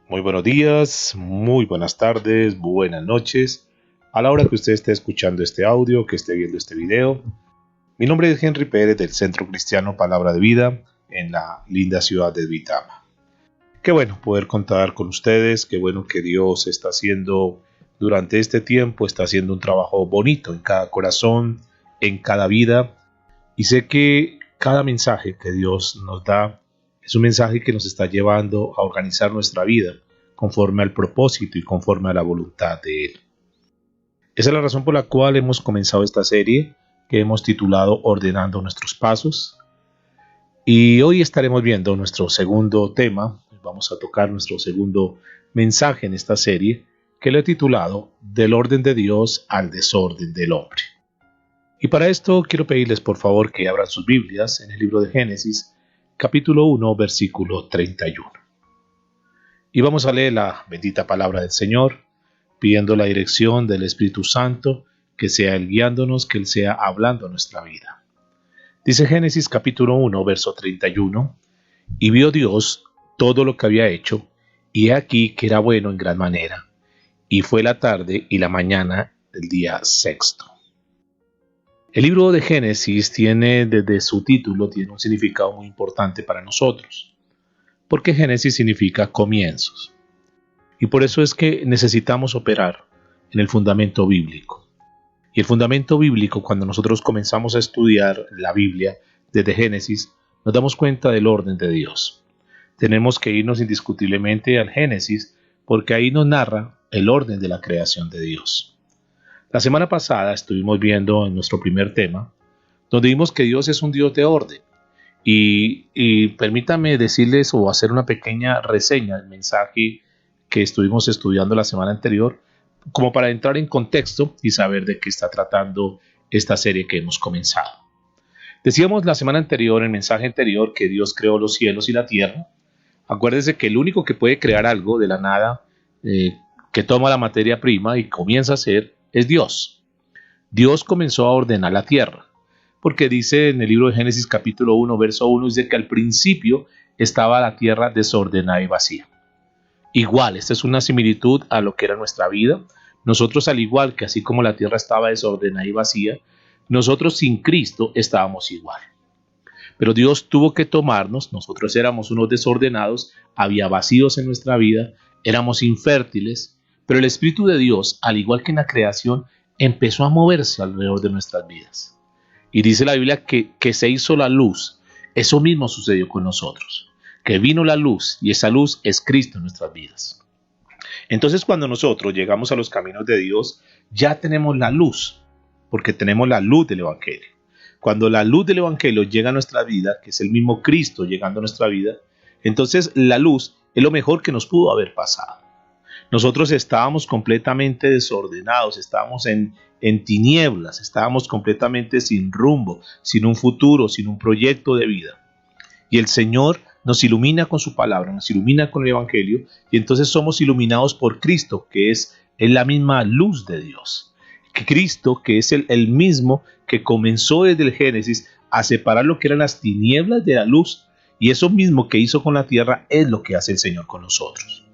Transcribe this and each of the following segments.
Muy buenos días, muy buenas tardes, buenas noches. A la hora que usted esté escuchando este audio, que esté viendo este video. Mi nombre es Henry Pérez del Centro Cristiano Palabra de Vida en la linda ciudad de Duitama. Qué bueno poder contar con ustedes, qué bueno que Dios está haciendo durante este tiempo, está haciendo un trabajo bonito en cada corazón, en cada vida. Y sé que cada mensaje que Dios nos da es un mensaje que nos está llevando a organizar nuestra vida conforme al propósito y conforme a la voluntad de Él. Esa es la razón por la cual hemos comenzado esta serie que hemos titulado Ordenando nuestros pasos. Y hoy estaremos viendo nuestro segundo tema. Vamos a tocar nuestro segundo mensaje en esta serie que lo he titulado Del orden de Dios al desorden del hombre. Y para esto quiero pedirles por favor que abran sus Biblias en el libro de Génesis, capítulo 1, versículo 31. Y vamos a leer la bendita palabra del Señor, pidiendo la dirección del Espíritu Santo, que sea Él guiándonos, que Él sea hablando en nuestra vida. Dice Génesis capítulo 1, verso 31, y vio Dios todo lo que había hecho, y he aquí que era bueno en gran manera, y fue la tarde y la mañana del día sexto. El libro de Génesis tiene desde su título tiene un significado muy importante para nosotros, porque Génesis significa comienzos. Y por eso es que necesitamos operar en el fundamento bíblico. Y el fundamento bíblico, cuando nosotros comenzamos a estudiar la Biblia desde Génesis, nos damos cuenta del orden de Dios. Tenemos que irnos indiscutiblemente al Génesis, porque ahí nos narra el orden de la creación de Dios. La semana pasada estuvimos viendo en nuestro primer tema, donde vimos que Dios es un Dios de orden. Y permítame decirles o hacer una pequeña reseña del mensaje que estuvimos estudiando la semana anterior, como para entrar en contexto y saber de qué está tratando esta serie que hemos comenzado. Decíamos la semana anterior, en el mensaje anterior, que Dios creó los cielos y la tierra. Acuérdense que el único que puede crear algo de la nada, que toma la materia prima y comienza a hacer, es Dios. Dios comenzó a ordenar la tierra, porque dice en el libro de Génesis capítulo 1, verso 1, dice que al principio estaba la tierra desordenada y vacía. Igual, esta es una similitud a lo que era nuestra vida. Nosotros, al igual que así como la tierra estaba desordenada y vacía, nosotros sin Cristo estábamos igual. Pero Dios tuvo que tomarnos, nosotros éramos unos desordenados, había vacíos en nuestra vida, éramos infértiles, pero el Espíritu de Dios, al igual que en la creación, empezó a moverse alrededor de nuestras vidas. Y dice la Biblia que se hizo la luz. Eso mismo sucedió con nosotros, que vino la luz y esa luz es Cristo en nuestras vidas. Entonces cuando nosotros llegamos a los caminos de Dios, ya tenemos la luz, porque tenemos la luz del Evangelio. Cuando la luz del Evangelio llega a nuestra vida, que es el mismo Cristo llegando a nuestra vida, entonces la luz es lo mejor que nos pudo haber pasado. Nosotros estábamos completamente desordenados, estábamos en tinieblas, estábamos completamente sin rumbo, sin un futuro, sin un proyecto de vida. Y el Señor nos ilumina con su palabra, nos ilumina con el Evangelio, y entonces somos iluminados por Cristo, que es la misma luz de Dios. Que Cristo, que es el mismo que comenzó desde el Génesis a separar lo que eran las tinieblas de la luz, y eso mismo que hizo con la tierra es lo que hace el Señor con nosotros.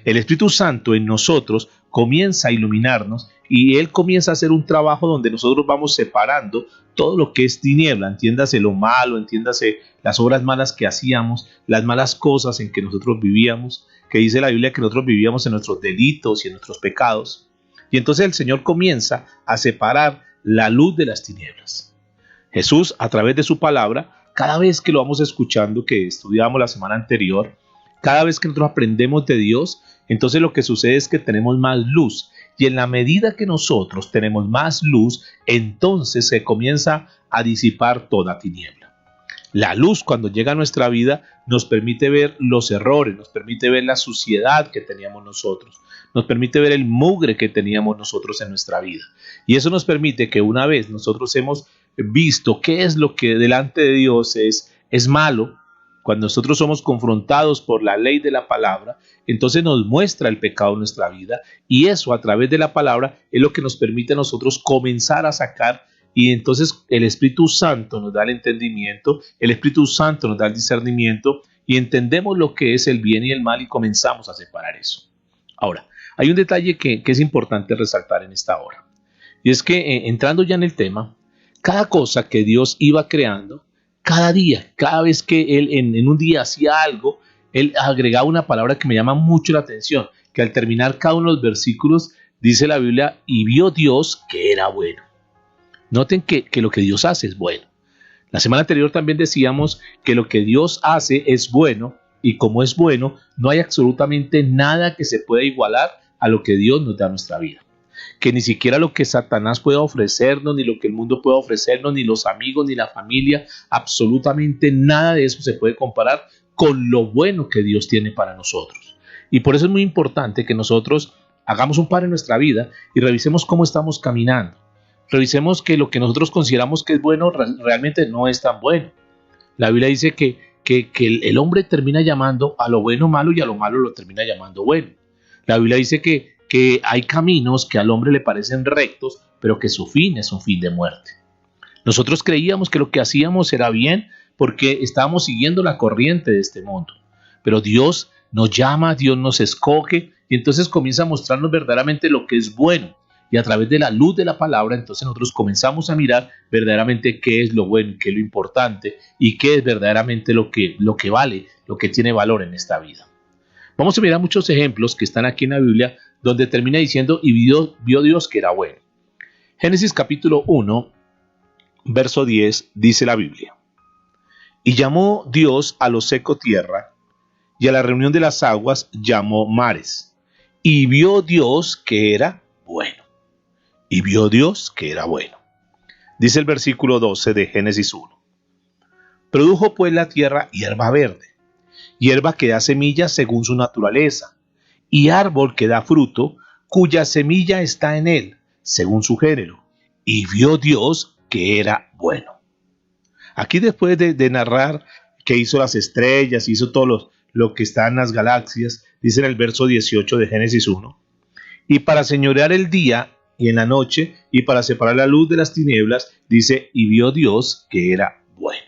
El Espíritu Santo en nosotros comienza a iluminarnos y Él comienza a hacer un trabajo donde nosotros vamos separando todo lo que es tiniebla, entiéndase lo malo, entiéndase las obras malas que hacíamos, las malas cosas en que nosotros vivíamos, que dice la Biblia que nosotros vivíamos en nuestros delitos y en nuestros pecados. Y entonces el Señor comienza a separar la luz de las tinieblas. Jesús, a través de su palabra, cada vez que lo vamos escuchando, que estudiamos la semana anterior, cada vez que nosotros aprendemos de Dios, entonces lo que sucede es que tenemos más luz. Y en la medida que nosotros tenemos más luz, entonces se comienza a disipar toda tiniebla. La luz, cuando llega a nuestra vida, nos permite ver los errores, nos permite ver la suciedad que teníamos nosotros, nos permite ver el mugre que teníamos nosotros en nuestra vida. Y eso nos permite que una vez nosotros hemos visto qué es lo que delante de Dios es malo, cuando nosotros somos confrontados por la ley de la palabra, entonces nos muestra el pecado en nuestra vida, y eso a través de la palabra es lo que nos permite a nosotros comenzar a sacar, y entonces el Espíritu Santo nos da el entendimiento, el Espíritu Santo nos da el discernimiento, y entendemos lo que es el bien y el mal y comenzamos a separar eso. Ahora, hay un detalle que es importante resaltar en esta hora. Y es que entrando ya en el tema, cada cosa que Dios iba creando, cada día, cada vez que Él en un día hacía algo, Él agregaba una palabra que me llama mucho la atención, que al terminar cada uno de los versículos dice la Biblia, y vio Dios que era bueno. Noten que lo que Dios hace es bueno. La semana anterior también decíamos que lo que Dios hace es bueno, y como es bueno, no hay absolutamente nada que se pueda igualar a lo que Dios nos da a nuestra vida. Que ni siquiera lo que Satanás pueda ofrecernos, ni lo que el mundo pueda ofrecernos, ni los amigos, ni la familia, absolutamente nada de eso se puede comparar con lo bueno que Dios tiene para nosotros. Y por eso es muy importante que nosotros hagamos un par en nuestra vida y revisemos cómo estamos caminando. Revisemos que lo que nosotros consideramos que es bueno realmente no es tan bueno. La Biblia dice que el hombre termina llamando a lo bueno malo y a lo malo lo termina llamando bueno. La Biblia dice que hay caminos que al hombre le parecen rectos, pero que su fin es un fin de muerte. Nosotros creíamos que lo que hacíamos era bien porque estábamos siguiendo la corriente de este mundo. Pero Dios nos llama, Dios nos escoge y entonces comienza a mostrarnos verdaderamente lo que es bueno. Y a través de la luz de la palabra, entonces nosotros comenzamos a mirar verdaderamente qué es lo bueno, qué es lo importante y qué es verdaderamente lo que vale, lo que tiene valor en esta vida. Vamos a mirar muchos ejemplos que están aquí en la Biblia donde termina diciendo y vio Dios que era bueno. Génesis capítulo 1, verso 10 dice la Biblia. Y llamó Dios a lo seco tierra y a la reunión de las aguas llamó mares. Y vio Dios que era bueno. Y vio Dios que era bueno. Dice el versículo 12 de Génesis 1. Produjo pues la tierra hierba verde, hierba que da semilla según su naturaleza, y árbol que da fruto, cuya semilla está en él, según su género. Y vio Dios que era bueno. Aquí después de narrar que hizo las estrellas, hizo todo lo que está en las galaxias, dice en el verso 18 de Génesis 1. Y para señorear el día y en la noche, y para separar la luz de las tinieblas, dice, y vio Dios que era bueno.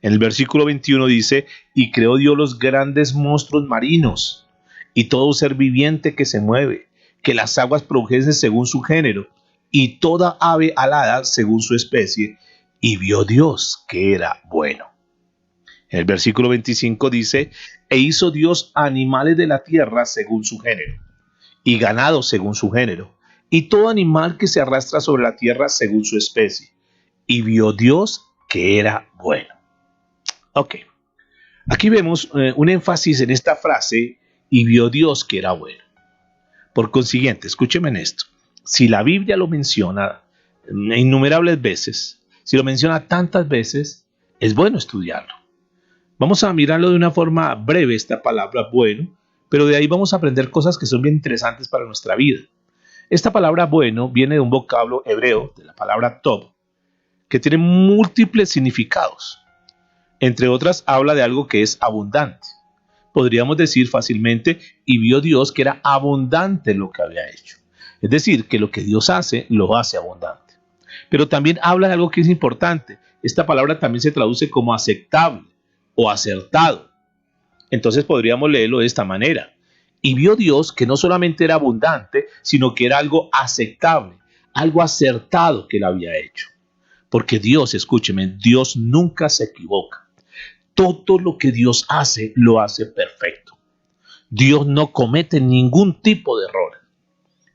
En el versículo 21 dice, y creó Dios los grandes monstruos marinos, y todo ser viviente que se mueve, que las aguas produjesen según su género, y toda ave alada según su especie, y vio Dios que era bueno. En el versículo 25 dice, e hizo Dios animales de la tierra según su género, y ganado según su género, y todo animal que se arrastra sobre la tierra según su especie. Y vio Dios que era bueno. Ok, aquí vemos un énfasis en esta frase, y vio Dios que era bueno. Por consiguiente, escúcheme en esto. Si la Biblia lo menciona innumerables veces, si lo menciona tantas veces, es bueno estudiarlo. Vamos a mirarlo de una forma breve, esta palabra bueno, pero de ahí vamos a aprender cosas que son bien interesantes para nuestra vida. Esta palabra bueno viene de un vocablo hebreo, de la palabra tov, que tiene múltiples significados. Entre otras, habla de algo que es abundante. Podríamos decir fácilmente, y vio Dios que era abundante lo que había hecho. Es decir, que lo que Dios hace, lo hace abundante. Pero también habla de algo que es importante. Esta palabra también se traduce como aceptable o acertado. Entonces podríamos leerlo de esta manera. Y vio Dios que no solamente era abundante, sino que era algo aceptable, algo acertado que él había hecho. Porque Dios, escúcheme, Dios nunca se equivoca. Todo lo que Dios hace, lo hace perfecto. Dios no comete ningún tipo de error.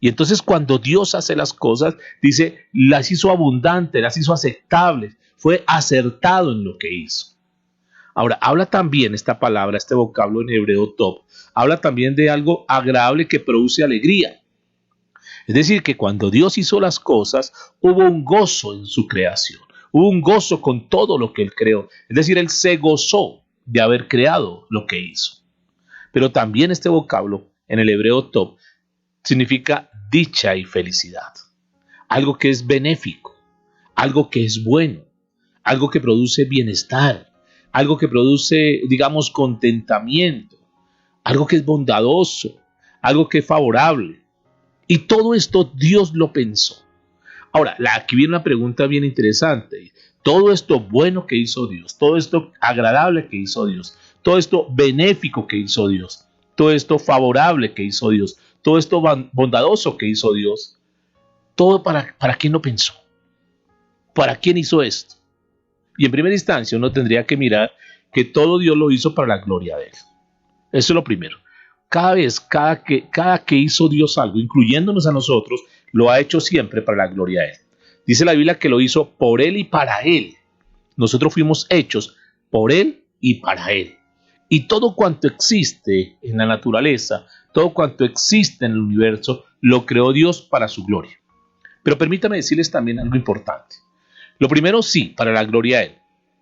Y entonces cuando Dios hace las cosas, dice, las hizo abundantes, las hizo aceptables, fue acertado en lo que hizo. Ahora, habla también esta palabra, este vocablo en hebreo tov, habla también de algo agradable que produce alegría. Es decir, que cuando Dios hizo las cosas, hubo un gozo en su creación, hubo un gozo con todo lo que Él creó. Es decir, Él se gozó de haber creado lo que hizo. Pero también este vocablo en el hebreo tov significa dicha y felicidad. Algo que es benéfico, algo que es bueno, algo que produce bienestar, algo que produce, digamos, contentamiento, algo que es bondadoso, algo que es favorable. Y todo esto Dios lo pensó. Ahora, aquí viene una pregunta bien interesante. Todo esto bueno que hizo Dios, todo esto agradable que hizo Dios, todo esto benéfico que hizo Dios, todo esto favorable que hizo Dios, todo esto bondadoso que hizo Dios, todo para quién lo pensó, para quién hizo esto. Y en primera instancia uno tendría que mirar que todo Dios lo hizo para la gloria de Él. Eso es lo primero. Cada que hizo Dios algo, incluyéndonos a nosotros, lo ha hecho siempre para la gloria de Él. Dice la Biblia que lo hizo por Él y para Él. Nosotros fuimos hechos por Él y para Él. Y todo cuanto existe en la naturaleza, todo cuanto existe en el universo, lo creó Dios para su gloria. Pero permítame decirles también algo importante. Lo primero, sí, para la gloria de Él.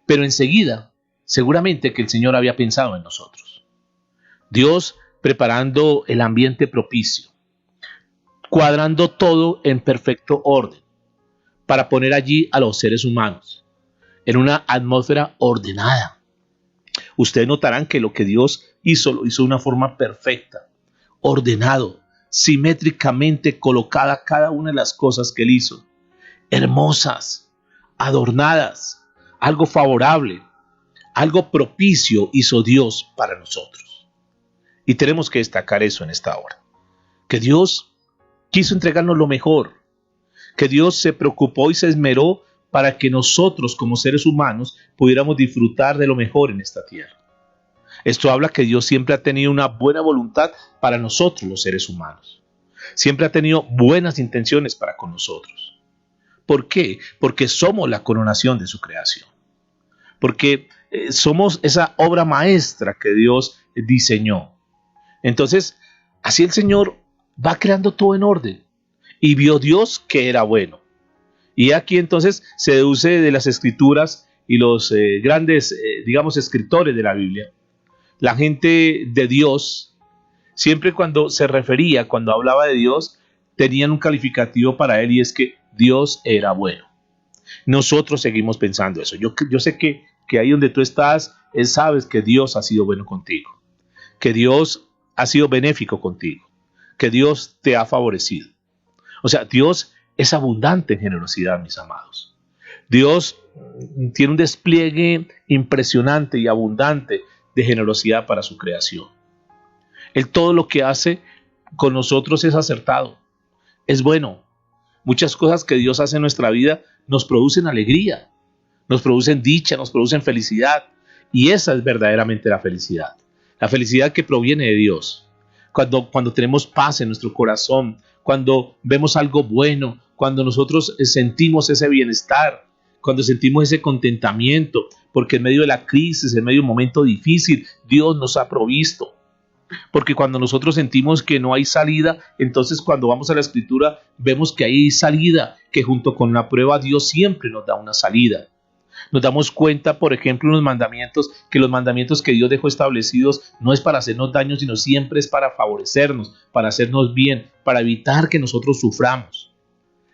Pero enseguida, seguramente que el Señor había pensado en nosotros. Dios preparando el ambiente propicio, cuadrando todo en perfecto orden, para poner allí a los seres humanos, en una atmósfera ordenada. Ustedes notarán que lo que Dios hizo, lo hizo de una forma perfecta, ordenado, simétricamente colocada cada una de las cosas que Él hizo, hermosas, adornadas, algo favorable, algo propicio hizo Dios para nosotros. Y tenemos que destacar eso en esta hora, que Dios quiso entregarnos lo mejor, que Dios se preocupó y se esmeró para que nosotros como seres humanos pudiéramos disfrutar de lo mejor en esta tierra. Esto habla que Dios siempre ha tenido una buena voluntad para nosotros los seres humanos. Siempre ha tenido buenas intenciones para con nosotros. ¿Por qué? Porque somos la coronación de su creación. Porque somos esa obra maestra que Dios diseñó. Entonces, así el Señor va creando todo en orden. Y vio Dios que era bueno. Y aquí entonces se deduce de las escrituras y los grandes, escritores de la Biblia. La gente de Dios, siempre cuando se refería, cuando hablaba de Dios, tenían un calificativo para Él y es que Dios era bueno. Nosotros seguimos pensando eso. Yo sé que ahí donde tú estás, sabes que Dios ha sido bueno contigo. Que Dios ha sido benéfico contigo. Que Dios te ha favorecido. O sea, Dios es abundante en generosidad, mis amados. Dios tiene un despliegue impresionante y abundante de generosidad para su creación. Él todo lo que hace con nosotros es acertado, es bueno. Muchas cosas que Dios hace en nuestra vida nos producen alegría, nos producen dicha, nos producen felicidad. Y esa es verdaderamente la felicidad que proviene de Dios. Cuando tenemos paz en nuestro corazón, cuando vemos algo bueno, cuando nosotros sentimos ese bienestar, cuando sentimos ese contentamiento, porque en medio de la crisis, en medio de un momento difícil, Dios nos ha provisto. Porque cuando nosotros sentimos que no hay salida, entonces cuando vamos a la Escritura vemos que hay salida, que junto con la prueba Dios siempre nos da una salida. Nos damos cuenta, por ejemplo, en los mandamientos, que los mandamientos que Dios dejó establecidos no es para hacernos daño, sino siempre es para favorecernos, para hacernos bien, para evitar que nosotros suframos.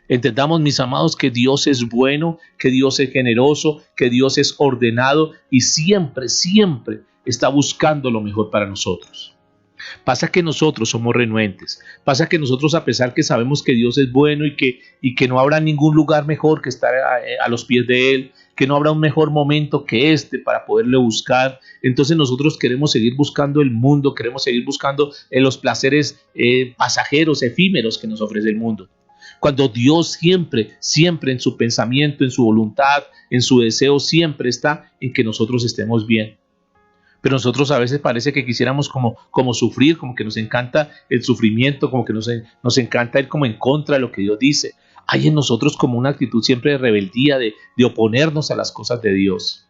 Entendamos, mis amados, que Dios es bueno, que Dios es generoso, que Dios es ordenado y siempre, siempre está buscando lo mejor para nosotros. Pasa que nosotros somos renuentes, pasa que nosotros, a pesar que sabemos que Dios es bueno y que no habrá ningún lugar mejor que estar a los pies de Él, que no habrá un mejor momento que este para poderle buscar, entonces nosotros queremos seguir buscando el mundo, queremos seguir buscando los placeres pasajeros, efímeros que nos ofrece el mundo. Cuando Dios siempre, siempre en su pensamiento, en su voluntad, en su deseo, siempre está en que nosotros estemos bien. Pero nosotros a veces parece que quisiéramos como sufrir, como que nos encanta el sufrimiento, como que nos encanta ir como en contra de lo que Dios dice. Hay en nosotros como una actitud siempre de rebeldía, de oponernos a las cosas de Dios.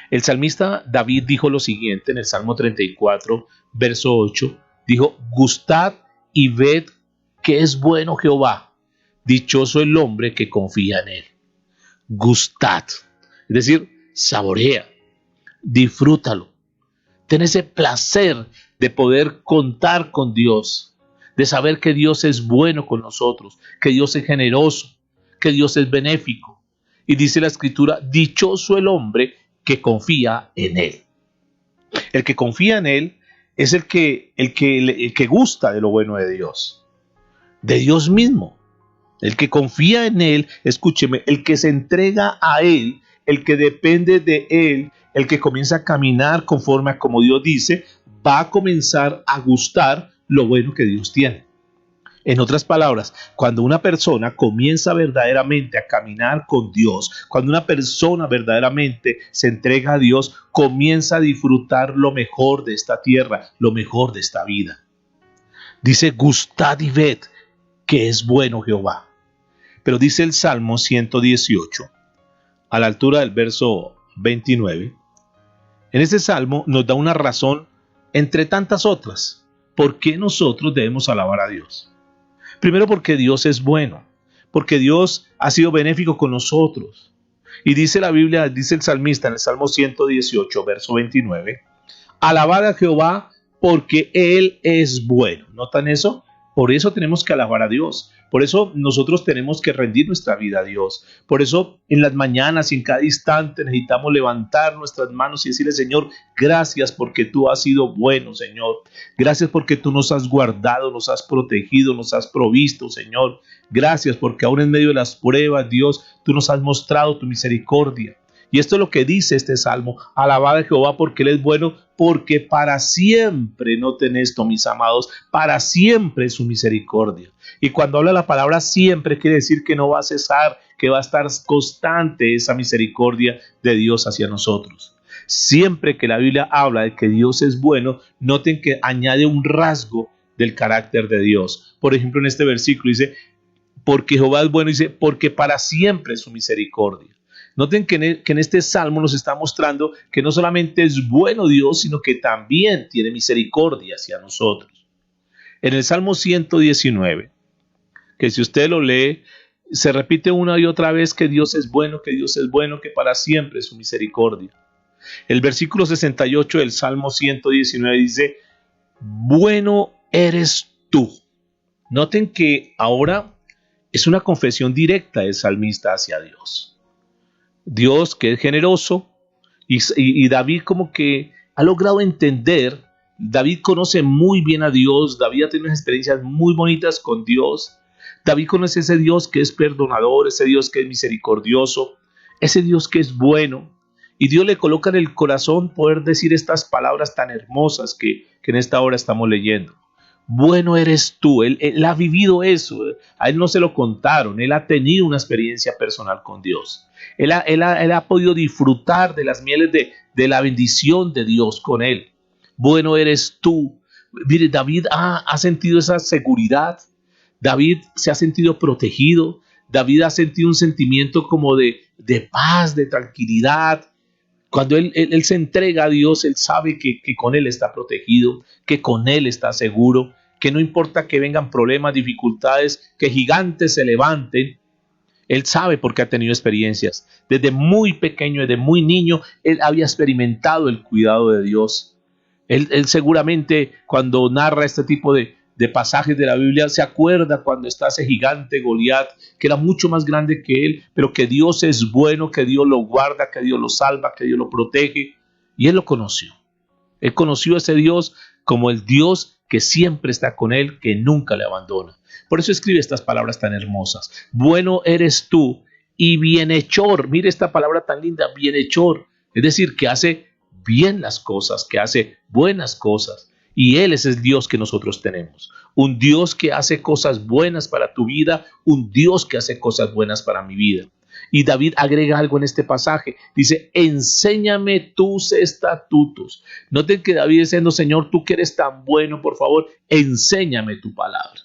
El salmista David dijo lo siguiente en el Salmo 34, verso 8, dijo: gustad y ved que es bueno Jehová, dichoso el hombre que confía en Él. Gustad, es decir, saborea, disfrútalo. Ten ese placer de poder contar con Dios, de saber que Dios es bueno con nosotros, que Dios es generoso, que Dios es benéfico. Y dice la Escritura: dichoso el hombre que confía en Él. El que confía en Él es el que gusta de lo bueno de Dios mismo. El que confía en Él, escúcheme, el que se entrega a Él, el que depende de Él, el que comienza a caminar conforme a como Dios dice, va a comenzar a gustar lo bueno que Dios tiene. En otras palabras, cuando una persona comienza verdaderamente a caminar con Dios, cuando una persona verdaderamente se entrega a Dios, comienza a disfrutar lo mejor de esta tierra, lo mejor de esta vida. Dice, gustad y ved que es bueno Jehová. Pero dice el Salmo 118, a la altura del verso 29, en este Salmo nos da una razón entre tantas otras, por qué nosotros debemos alabar a Dios. Primero porque Dios es bueno, porque Dios ha sido benéfico con nosotros. Y dice la Biblia, dice el salmista en el Salmo 118, verso 29, alabad a Jehová porque Él es bueno. ¿Notan eso? Por eso tenemos que alabar a Dios. Por eso nosotros tenemos que rendir nuestra vida a Dios. Por eso en las mañanas y en cada instante necesitamos levantar nuestras manos y decirle, Señor, gracias porque tú has sido bueno, Señor. Gracias porque tú nos has guardado, nos has protegido, nos has provisto, Señor. Gracias porque aún en medio de las pruebas, Dios, tú nos has mostrado tu misericordia. Y esto es lo que dice este salmo, alabad a Jehová porque Él es bueno, porque para siempre, noten esto, mis amados, para siempre es su misericordia. Y cuando habla la palabra siempre, quiere decir que no va a cesar, que va a estar constante esa misericordia de Dios hacia nosotros. Siempre que la Biblia habla de que Dios es bueno, noten que añade un rasgo del carácter de Dios. Por ejemplo, en este versículo dice, porque Jehová es bueno, dice, porque para siempre es su misericordia. Noten que en este salmo nos está mostrando que no solamente es bueno Dios, sino que también tiene misericordia hacia nosotros. En el Salmo 119, que si usted lo lee, se repite una y otra vez que Dios es bueno, que Dios es bueno, que para siempre es su misericordia. El versículo 68 del Salmo 119 dice, bueno eres tú. Noten que ahora es una confesión directa del salmista hacia Dios. Dios que es generoso y David como que ha logrado entender, David conoce muy bien a Dios, David ha tenido unas experiencias muy bonitas con Dios, David conoce ese Dios que es perdonador, ese Dios que es misericordioso, ese Dios que es bueno, y Dios le coloca en el corazón poder decir estas palabras tan hermosas que en esta hora estamos leyendo. Bueno eres tú, él ha vivido eso, a él no se lo contaron, él ha tenido una experiencia personal con Dios. Él ha podido disfrutar de las mieles de la bendición de Dios con él. Bueno eres tú. Mire, David ha sentido esa seguridad. David se ha sentido protegido. David ha sentido un sentimiento como de paz, de tranquilidad. Cuando él se entrega a Dios, él sabe que con él está protegido, que con él está seguro, que no importa que vengan problemas, dificultades, que gigantes se levanten. Él sabe porque ha tenido experiencias. Desde muy pequeño, desde muy niño, él había experimentado el cuidado de Dios. Él seguramente cuando narra este tipo de pasajes de la Biblia, se acuerda cuando está ese gigante Goliat, que era mucho más grande que él, pero que Dios es bueno, que Dios lo guarda, que Dios lo salva, que Dios lo protege. Y él lo conoció. Él conoció a ese Dios como el Dios que siempre está con él, que nunca le abandona. Por eso escribe estas palabras tan hermosas. Bueno eres tú y bienhechor. Mire esta palabra tan linda, bienhechor. Es decir, que hace bien las cosas, que hace buenas cosas. Y Él es el Dios que nosotros tenemos. Un Dios que hace cosas buenas para tu vida, un Dios que hace cosas buenas para mi vida. Y David agrega algo en este pasaje. Dice, enséñame tus estatutos. Noten que David diciendo, Señor, tú que eres tan bueno, por favor, enséñame tu palabra.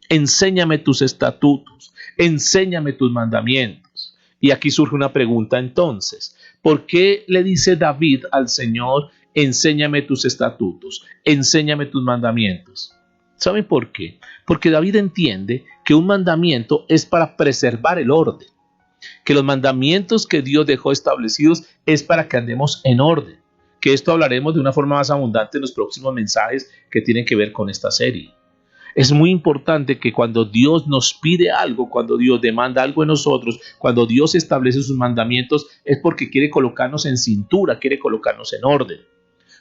Enséñame tus estatutos. Enséñame tus mandamientos. Y aquí surge una pregunta entonces. ¿Por qué le dice David al Señor, enséñame tus estatutos, enséñame tus mandamientos? ¿Saben por qué? Porque David entiende que un mandamiento es para preservar el orden. Que los mandamientos que Dios dejó establecidos es para que andemos en orden. Que esto hablaremos de una forma más abundante en los próximos mensajes que tienen que ver con esta serie. Es muy importante que cuando Dios nos pide algo, cuando Dios demanda algo en nosotros, cuando Dios establece sus mandamientos, es porque quiere colocarnos en cintura, quiere colocarnos en orden.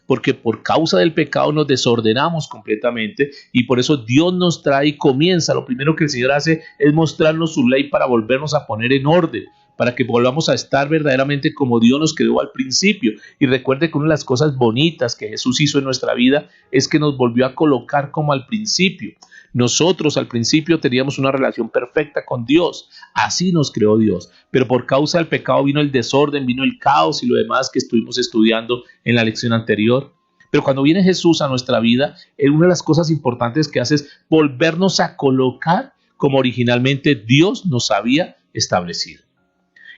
Porque por causa del pecado nos desordenamos completamente y por eso Dios nos trae y comienza. Lo primero que el Señor hace es mostrarnos su ley para volvernos a poner en orden, para que volvamos a estar verdaderamente como Dios nos creó al principio. Y recuerde que una de las cosas bonitas que Jesús hizo en nuestra vida es que nos volvió a colocar como al principio. Nosotros al principio teníamos una relación perfecta con Dios, así nos creó Dios, pero por causa del pecado vino el desorden, vino el caos y lo demás que estuvimos estudiando en la lección anterior. Pero cuando viene Jesús a nuestra vida, una de las cosas importantes que hace es volvernos a colocar como originalmente Dios nos había establecido.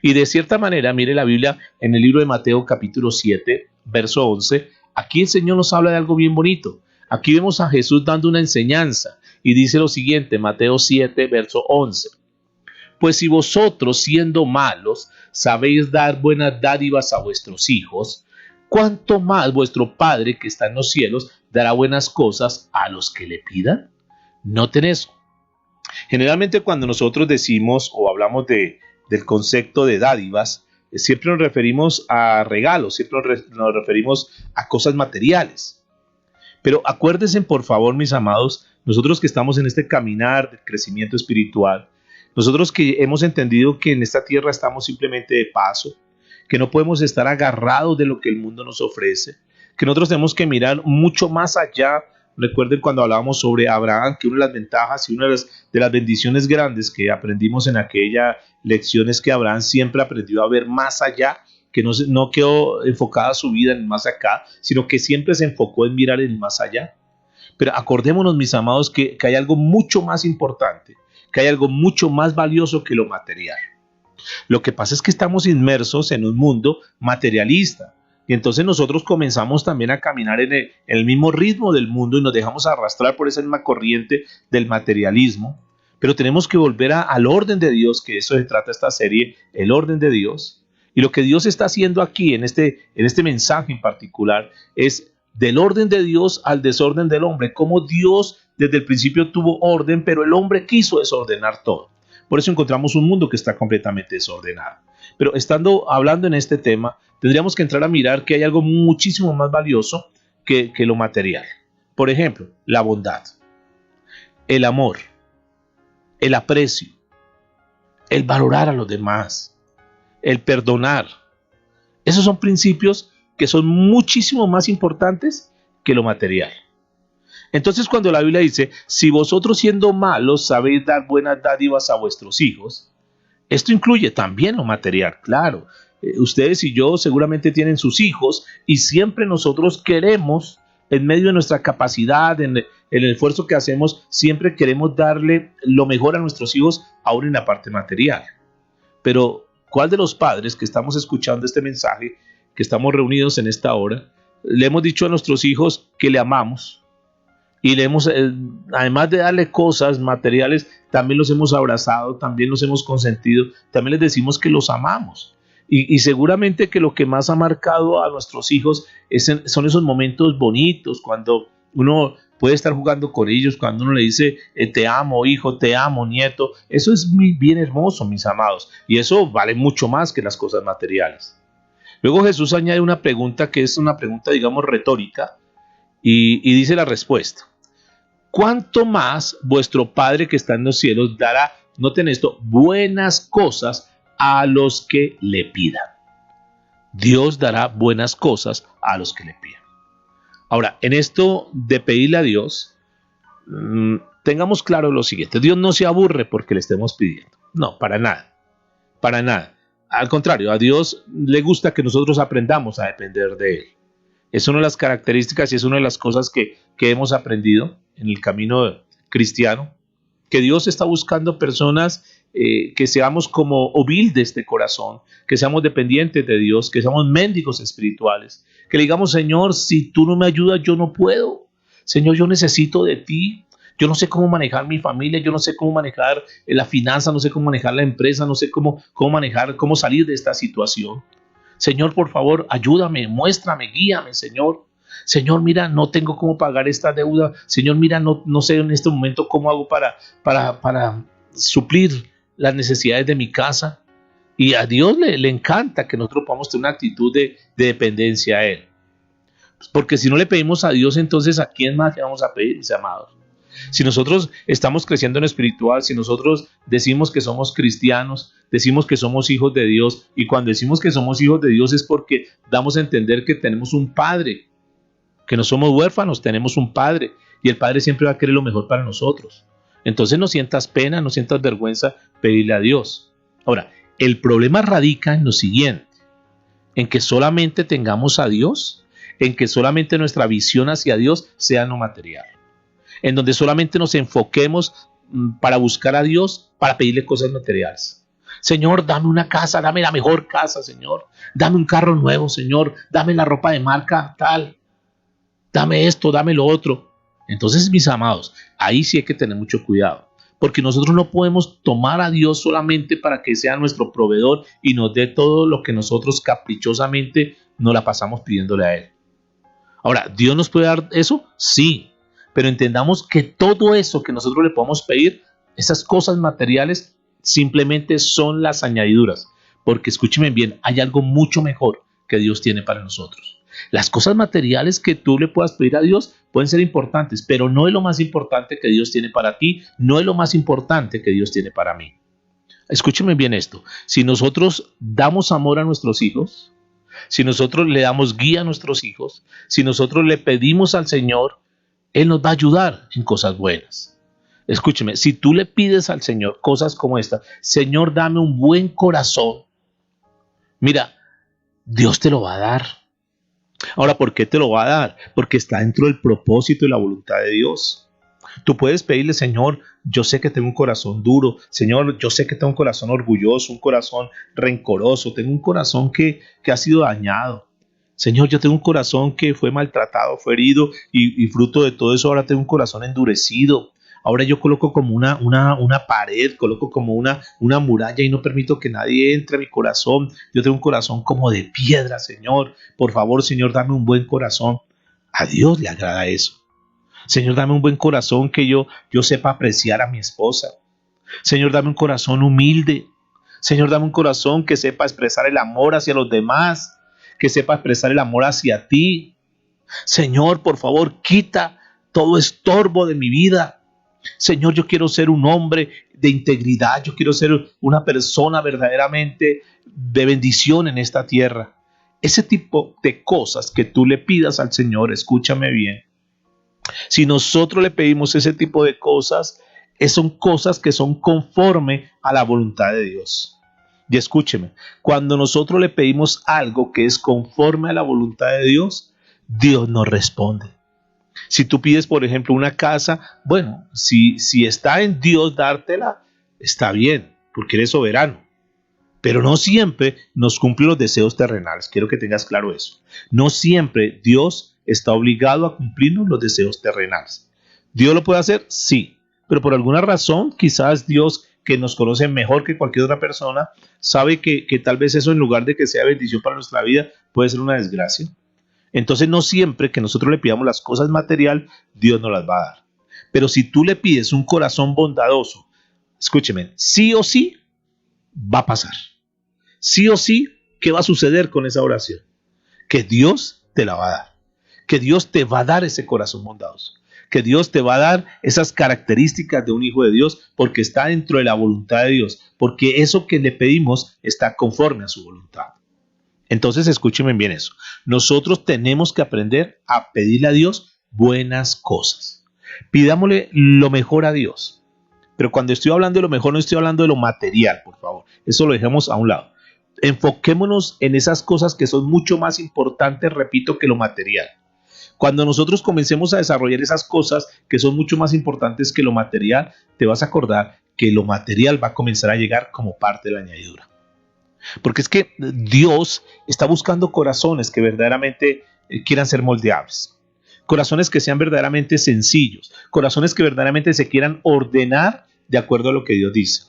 Y de cierta manera, mire la Biblia en el libro de Mateo capítulo 7, verso 11, aquí el Señor nos habla de algo bien bonito. Aquí vemos a Jesús dando una enseñanza y dice lo siguiente, Mateo 7, verso 11. Pues si vosotros, siendo malos, sabéis dar buenas dádivas a vuestros hijos, ¿cuánto más vuestro Padre que está en los cielos dará buenas cosas a los que le pidan? Noten eso. Generalmente cuando nosotros decimos o hablamos del concepto de dádivas, siempre nos referimos a regalos, siempre nos referimos a cosas materiales. Pero acuérdense, por favor, mis amados, nosotros que estamos en este caminar de crecimiento espiritual, nosotros que hemos entendido que en esta tierra estamos simplemente de paso, que no podemos estar agarrados de lo que el mundo nos ofrece, que nosotros tenemos que mirar mucho más allá. Recuerden cuando hablábamos sobre Abraham, que una de las ventajas y una de las bendiciones grandes que aprendimos en aquella lección es que Abraham siempre aprendió a ver más allá, que no quedó enfocada su vida en el más acá, sino que siempre se enfocó en mirar el más allá. Pero acordémonos, mis amados, que hay algo mucho más importante, que hay algo mucho más valioso que lo material. Lo que pasa es que estamos inmersos en un mundo materialista y entonces nosotros comenzamos también a caminar en el mismo ritmo del mundo y nos dejamos arrastrar por esa misma corriente del materialismo. Pero tenemos que volver al orden de Dios, que eso se trata esta serie, el orden de Dios. Y lo que Dios está haciendo aquí en este mensaje en particular es del orden de Dios al desorden del hombre. Como Dios desde el principio tuvo orden, pero el hombre quiso desordenar todo. Por eso encontramos un mundo que está completamente desordenado. Pero hablando en este tema, tendríamos que entrar a mirar que hay algo muchísimo más valioso que lo material. Por ejemplo, la bondad, el amor, el aprecio, el valorar a los demás, el perdonar. Esos son principios que son muchísimo más importantes que lo material. Entonces cuando la Biblia dice, si vosotros siendo malos sabéis dar buenas dádivas a vuestros hijos, esto incluye también lo material, claro. Ustedes y yo seguramente tienen sus hijos y siempre nosotros queremos, en medio de nuestra capacidad, en el esfuerzo que hacemos, siempre queremos darle lo mejor a nuestros hijos, aún en la parte material. Pero ¿cuál de los padres que estamos escuchando este mensaje, que estamos reunidos en esta hora, le hemos dicho a nuestros hijos que le amamos? Y además de darle cosas materiales, también los hemos abrazado, también los hemos consentido, también les decimos que los amamos. Y seguramente que lo que más ha marcado a nuestros hijos son esos momentos bonitos, cuando uno puede estar jugando con ellos, cuando uno le dice, te amo hijo, te amo nieto. Eso es muy bien hermoso, mis amados, y eso vale mucho más que las cosas materiales. Luego Jesús añade una pregunta que es una pregunta, digamos, retórica, y dice la respuesta. ¿Cuánto más vuestro Padre que está en los cielos dará, noten esto, buenas cosas a los que le pidan? Dios dará buenas cosas a los que le pidan. Ahora, en esto de pedirle a Dios, tengamos claro lo siguiente. Dios no se aburre porque le estemos pidiendo. No, para nada. Para nada. Al contrario, a Dios le gusta que nosotros aprendamos a depender de Él. Es una de las características y es una de las cosas que hemos aprendido en el camino cristiano, que Dios está buscando personas que seamos como humildes de corazón, que seamos dependientes de Dios, que seamos mendigos espirituales, que le digamos, Señor, si tú no me ayudas, yo no puedo. Señor, yo necesito de ti. Yo no sé cómo manejar mi familia, yo no sé cómo manejar la finanza, no sé cómo manejar la empresa, no sé cómo salir de esta situación. Señor, por favor, ayúdame, muéstrame, guíame, Señor. Señor, mira, no tengo cómo pagar esta deuda. Señor, mira, no sé en este momento cómo hago para suplir las necesidades de mi casa. Y a Dios le encanta que nosotros podamos tener una actitud de dependencia a Él. Porque si no le pedimos a Dios, entonces ¿a quién más le vamos a pedir, mis amados? Si nosotros estamos creciendo en lo espiritual, si nosotros decimos que somos cristianos, decimos que somos hijos de Dios, y cuando decimos que somos hijos de Dios es porque damos a entender que tenemos un Padre, que no somos huérfanos, tenemos un Padre, y el Padre siempre va a querer lo mejor para nosotros. Entonces no sientas pena, no sientas vergüenza pedirle a Dios. Ahora, el problema radica en lo siguiente, en que solamente tengamos a Dios, en que solamente nuestra visión hacia Dios sea no material, en donde solamente nos enfoquemos para buscar a Dios, para pedirle cosas materiales. Señor, dame una casa, dame la mejor casa, Señor. Dame un carro nuevo, Señor. Dame la ropa de marca tal. Dame esto, dame lo otro. Entonces, mis amados, ahí sí hay que tener mucho cuidado, porque nosotros no podemos tomar a Dios solamente para que sea nuestro proveedor y nos dé todo lo que nosotros caprichosamente nos la pasamos pidiéndole a Él. Ahora, ¿Dios nos puede dar eso? Sí, pero entendamos que todo eso que nosotros le podemos pedir, esas cosas materiales, simplemente son las añadiduras, porque escúcheme bien, hay algo mucho mejor que Dios tiene para nosotros. Las cosas materiales que tú le puedas pedir a Dios pueden ser importantes, pero no es lo más importante que Dios tiene para ti, no es lo más importante que Dios tiene para mí. Escúcheme bien esto, si nosotros damos amor a nuestros hijos, si nosotros le damos guía a nuestros hijos, si nosotros le pedimos al Señor, Él nos va a ayudar en cosas buenas. Escúcheme, si tú le pides al Señor cosas como esta, Señor, dame un buen corazón, mira, Dios te lo va a dar. Ahora, ¿por qué te lo va a dar? Porque está dentro del propósito y la voluntad de Dios. Tú puedes pedirle, Señor, yo sé que tengo un corazón duro, Señor, yo sé que tengo un corazón orgulloso, un corazón rencoroso, tengo un corazón que ha sido dañado. Señor, yo tengo un corazón que fue maltratado, fue herido y fruto de todo eso ahora tengo un corazón endurecido. Ahora yo coloco como una pared, coloco como una muralla y no permito que nadie entre a mi corazón. Yo tengo un corazón como de piedra, Señor. Por favor, Señor, dame un buen corazón. A Dios le agrada eso. Señor, dame un buen corazón que yo sepa apreciar a mi esposa. Señor, dame un corazón humilde. Señor, dame un corazón que sepa expresar el amor hacia los demás, que sepa expresar el amor hacia ti. Señor, por favor, quita todo estorbo de mi vida. Señor, yo quiero ser un hombre de integridad, yo quiero ser una persona verdaderamente de bendición en esta tierra. Ese tipo de cosas que tú le pidas al Señor, escúchame bien. Si nosotros le pedimos ese tipo de cosas, son cosas que son conforme a la voluntad de Dios. Y escúcheme, cuando nosotros le pedimos algo que es conforme a la voluntad de Dios, Dios nos responde. Si tú pides, por ejemplo, una casa, bueno, si está en Dios dártela, está bien, porque eres soberano. Pero no siempre nos cumple los deseos terrenales. Quiero que tengas claro eso. No siempre Dios está obligado a cumplirnos los deseos terrenales. ¿Dios lo puede hacer? Sí. Pero por alguna razón, quizás Dios, que nos conoce mejor que cualquier otra persona, sabe que tal vez eso, en lugar de que sea bendición para nuestra vida, puede ser una desgracia. Entonces no siempre que nosotros le pidamos las cosas material, Dios nos las va a dar. Pero si tú le pides un corazón bondadoso, escúcheme, sí o sí va a pasar. Sí o sí, ¿qué va a suceder con esa oración? Que Dios te la va a dar. Que Dios te va a dar ese corazón bondadoso. Que Dios te va a dar esas características de un hijo de Dios porque está dentro de la voluntad de Dios. Porque eso que le pedimos está conforme a su voluntad. Entonces escúchenme bien eso. Nosotros tenemos que aprender a pedirle a Dios buenas cosas. Pidámosle lo mejor a Dios. Pero cuando estoy hablando de lo mejor, no estoy hablando de lo material, por favor. Eso lo dejemos a un lado. Enfoquémonos en esas cosas que son mucho más importantes, repito, que lo material. Cuando nosotros comencemos a desarrollar esas cosas que son mucho más importantes que lo material, te vas a acordar que lo material va a comenzar a llegar como parte de la añadidura. Porque es que Dios está buscando corazones que verdaderamente quieran ser moldeables. Corazones que sean verdaderamente sencillos. Corazones que verdaderamente se quieran ordenar de acuerdo a lo que Dios dice.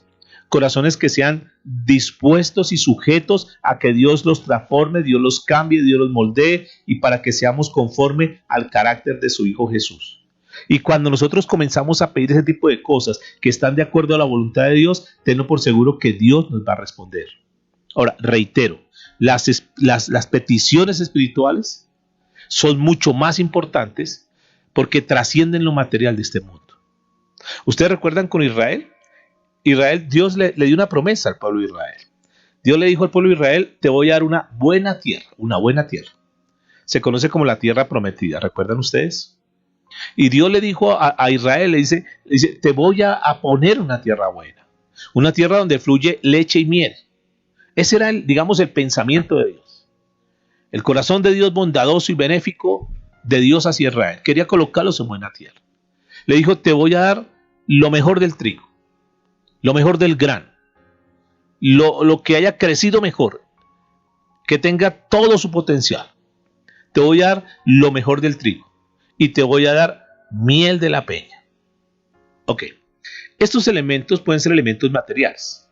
Corazones que sean dispuestos y sujetos a que Dios los transforme, Dios los cambie, Dios los moldee y para que seamos conforme al carácter de su Hijo Jesús. Y cuando nosotros comenzamos a pedir ese tipo de cosas que están de acuerdo a la voluntad de Dios, tenlo por seguro que Dios nos va a responder. Ahora, reitero, las peticiones espirituales son mucho más importantes porque trascienden lo material de este mundo. ¿Ustedes recuerdan con Israel? Israel, Dios le dio una promesa al pueblo de Israel. Dios le dijo al pueblo de Israel, te voy a dar una buena tierra, una buena tierra. Se conoce como la tierra prometida, ¿recuerdan ustedes? Y Dios le dijo a Israel, le dice, te voy a poner una tierra buena, una tierra donde fluye leche y miel. Ese era, digamos, el pensamiento de Dios. El corazón de Dios bondadoso y benéfico de Dios hacia Israel. Quería colocarlos en buena tierra. Le dijo, te voy a dar lo mejor del trigo, lo mejor del grano, lo que haya crecido mejor, que tenga todo su potencial. Te voy a dar lo mejor del trigo y te voy a dar miel de la peña. Ok, estos elementos pueden ser elementos materiales,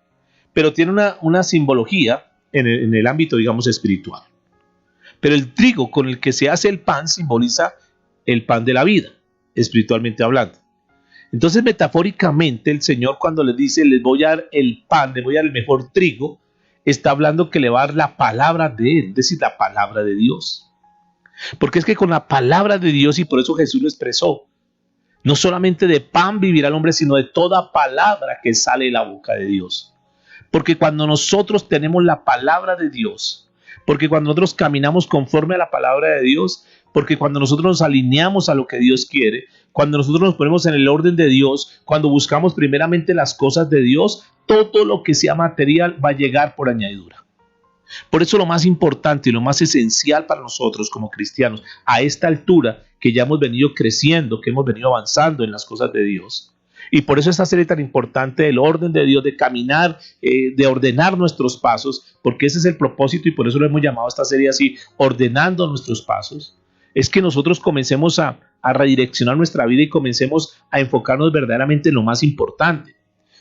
pero tienen una simbología en el ámbito, digamos, espiritual. Pero el trigo con el que se hace el pan simboliza el pan de la vida, espiritualmente hablando. Entonces, metafóricamente, el Señor cuando les dice, les voy a dar el pan, les voy a dar el mejor trigo, está hablando que le va a dar la palabra de Él, es decir, la palabra de Dios. Porque es que con la palabra de Dios, y por eso Jesús lo expresó, no solamente de pan vivirá el hombre, sino de toda palabra que sale de la boca de Dios. Porque cuando nosotros tenemos la palabra de Dios, porque cuando nosotros caminamos conforme a la palabra de Dios, porque cuando nosotros nos alineamos a lo que Dios quiere, cuando nosotros nos ponemos en el orden de Dios, cuando buscamos primeramente las cosas de Dios, todo lo que sea material va a llegar por añadidura. Por eso lo más importante y lo más esencial para nosotros como cristianos, a esta altura que ya hemos venido creciendo, que hemos venido avanzando en las cosas de Dios, y por eso esta serie tan importante del orden de Dios, de caminar, de ordenar nuestros pasos, porque ese es el propósito y por eso lo hemos llamado a esta serie así, ordenando nuestros pasos, es que nosotros comencemos a redireccionar nuestra vida y comencemos a enfocarnos verdaderamente en lo más importante.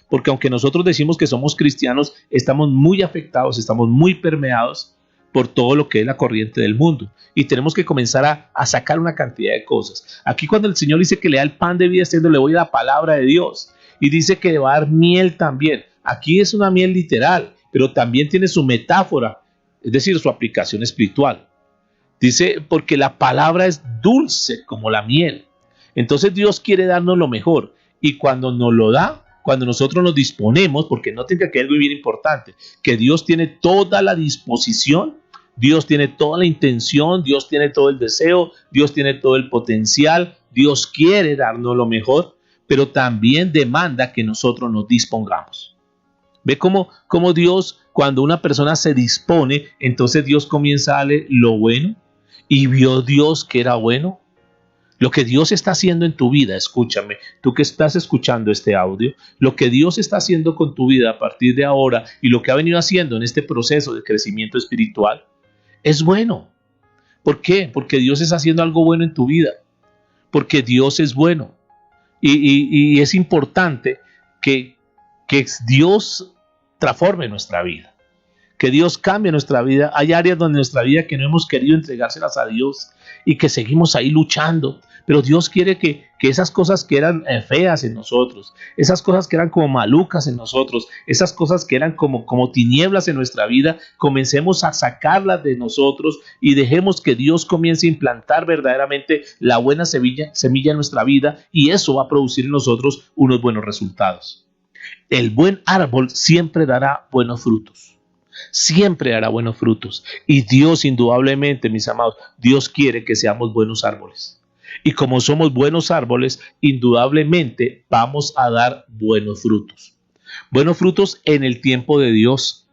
Porque aunque nosotros decimos que somos cristianos, estamos muy afectados, estamos muy permeados por todo lo que es la corriente del mundo. Y tenemos que comenzar a sacar una cantidad de cosas. Aquí cuando el Señor dice que le da el pan de vida, le voy a la palabra de Dios. Y dice que le va a dar miel también. Aquí es una miel literal, pero también tiene su metáfora, es decir, su aplicación espiritual. Dice, porque la palabra es dulce como la miel. Entonces Dios quiere darnos lo mejor. Y cuando nos lo da, cuando nosotros nos disponemos, porque no tenga que algo bien importante, que Dios tiene toda la disposición, Dios tiene toda la intención, Dios tiene todo el deseo, Dios tiene todo el potencial, Dios quiere darnos lo mejor, pero también demanda que nosotros nos dispongamos. Ve cómo Dios, cuando una persona se dispone, entonces Dios comienza a darle lo bueno, y vio Dios que era bueno. Lo que Dios está haciendo en tu vida, escúchame, tú que estás escuchando este audio, lo que Dios está haciendo con tu vida a partir de ahora y lo que ha venido haciendo en este proceso de crecimiento espiritual, es bueno. ¿Por qué? Porque Dios está haciendo algo bueno en tu vida, porque Dios es bueno. Y es importante que Dios transforme nuestra vida, que Dios cambie nuestra vida. Hay áreas donde nuestra vida que no hemos querido entregárselas a Dios y que seguimos ahí luchando. Pero Dios quiere que esas cosas que eran feas en nosotros, esas cosas que eran como malucas en nosotros, esas cosas que eran como tinieblas en nuestra vida, comencemos a sacarlas de nosotros y dejemos que Dios comience a implantar verdaderamente la buena semilla en nuestra vida, y eso va a producir en nosotros unos buenos resultados. El buen árbol siempre dará buenos frutos. Siempre dará buenos frutos. Y Dios, indudablemente, mis amados, Dios quiere que seamos buenos árboles. Y como somos buenos árboles, indudablemente vamos a dar buenos frutos. Buenos frutos en el tiempo de Dios.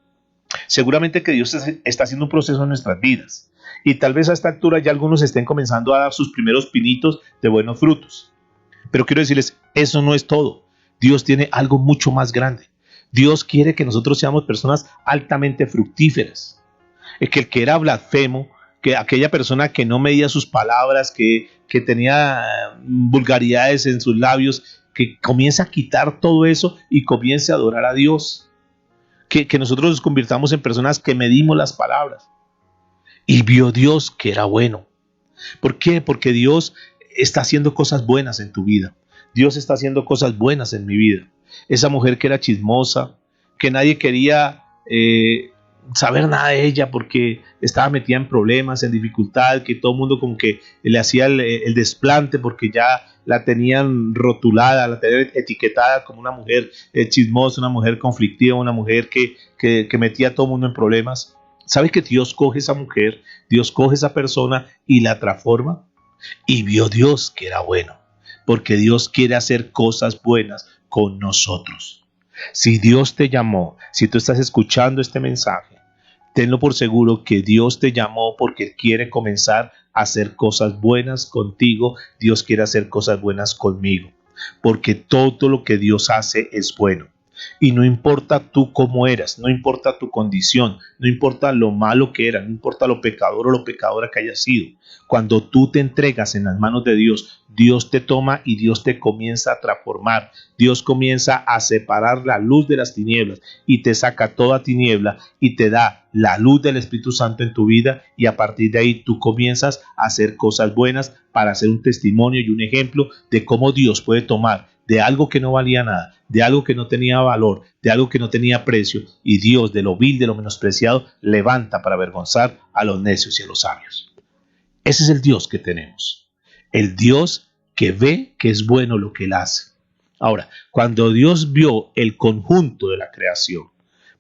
Seguramente que Dios está haciendo un proceso en nuestras vidas. Y tal vez a esta altura ya algunos estén comenzando a dar sus primeros pinitos de buenos frutos. Pero quiero decirles, eso no es todo. Dios tiene algo mucho más grande. Dios quiere que nosotros seamos personas altamente fructíferas. El que era blasfemo, que aquella persona que no medía sus palabras, que tenía vulgaridades en sus labios, que comience a quitar todo eso y comience a adorar a Dios. Que nosotros nos convirtamos en personas que medimos las palabras. Y vio Dios que era bueno. ¿Por qué? Porque Dios está haciendo cosas buenas en tu vida. Dios está haciendo cosas buenas en mi vida. Esa mujer que era chismosa, que nadie quería saber nada de ella porque estaba metida en problemas, en dificultad, que todo el mundo como que le hacía el desplante porque ya la tenían rotulada, la tenían etiquetada como una mujer chismosa, una mujer conflictiva, una mujer que metía a todo el mundo en problemas. ¿Sabe que Dios coge esa mujer, Dios coge esa persona y la transforma? Y vio Dios que era bueno, porque Dios quiere hacer cosas buenas con nosotros. Si Dios te llamó, si tú estás escuchando este mensaje, tenlo por seguro que Dios te llamó porque quiere comenzar a hacer cosas buenas contigo. Dios quiere hacer cosas buenas conmigo, porque todo lo que Dios hace es bueno. Y no importa tú cómo eras, no importa tu condición, no importa lo malo que eras, no importa lo pecador o lo pecadora que hayas sido. Cuando tú te entregas en las manos de Dios, Dios te toma y Dios te comienza a transformar. Dios comienza a separar la luz de las tinieblas y te saca toda tiniebla y te da la luz del Espíritu Santo en tu vida, y a partir de ahí tú comienzas a hacer cosas buenas para hacer un testimonio y un ejemplo de cómo Dios puede tomar de algo que no valía nada, de algo que no tenía valor, de algo que no tenía precio, y Dios de lo vil, de lo menospreciado, levanta para avergonzar a los necios y a los sabios. Ese es el Dios que tenemos, el Dios que ve que es bueno lo que Él hace. Ahora, cuando Dios vio el conjunto de la creación,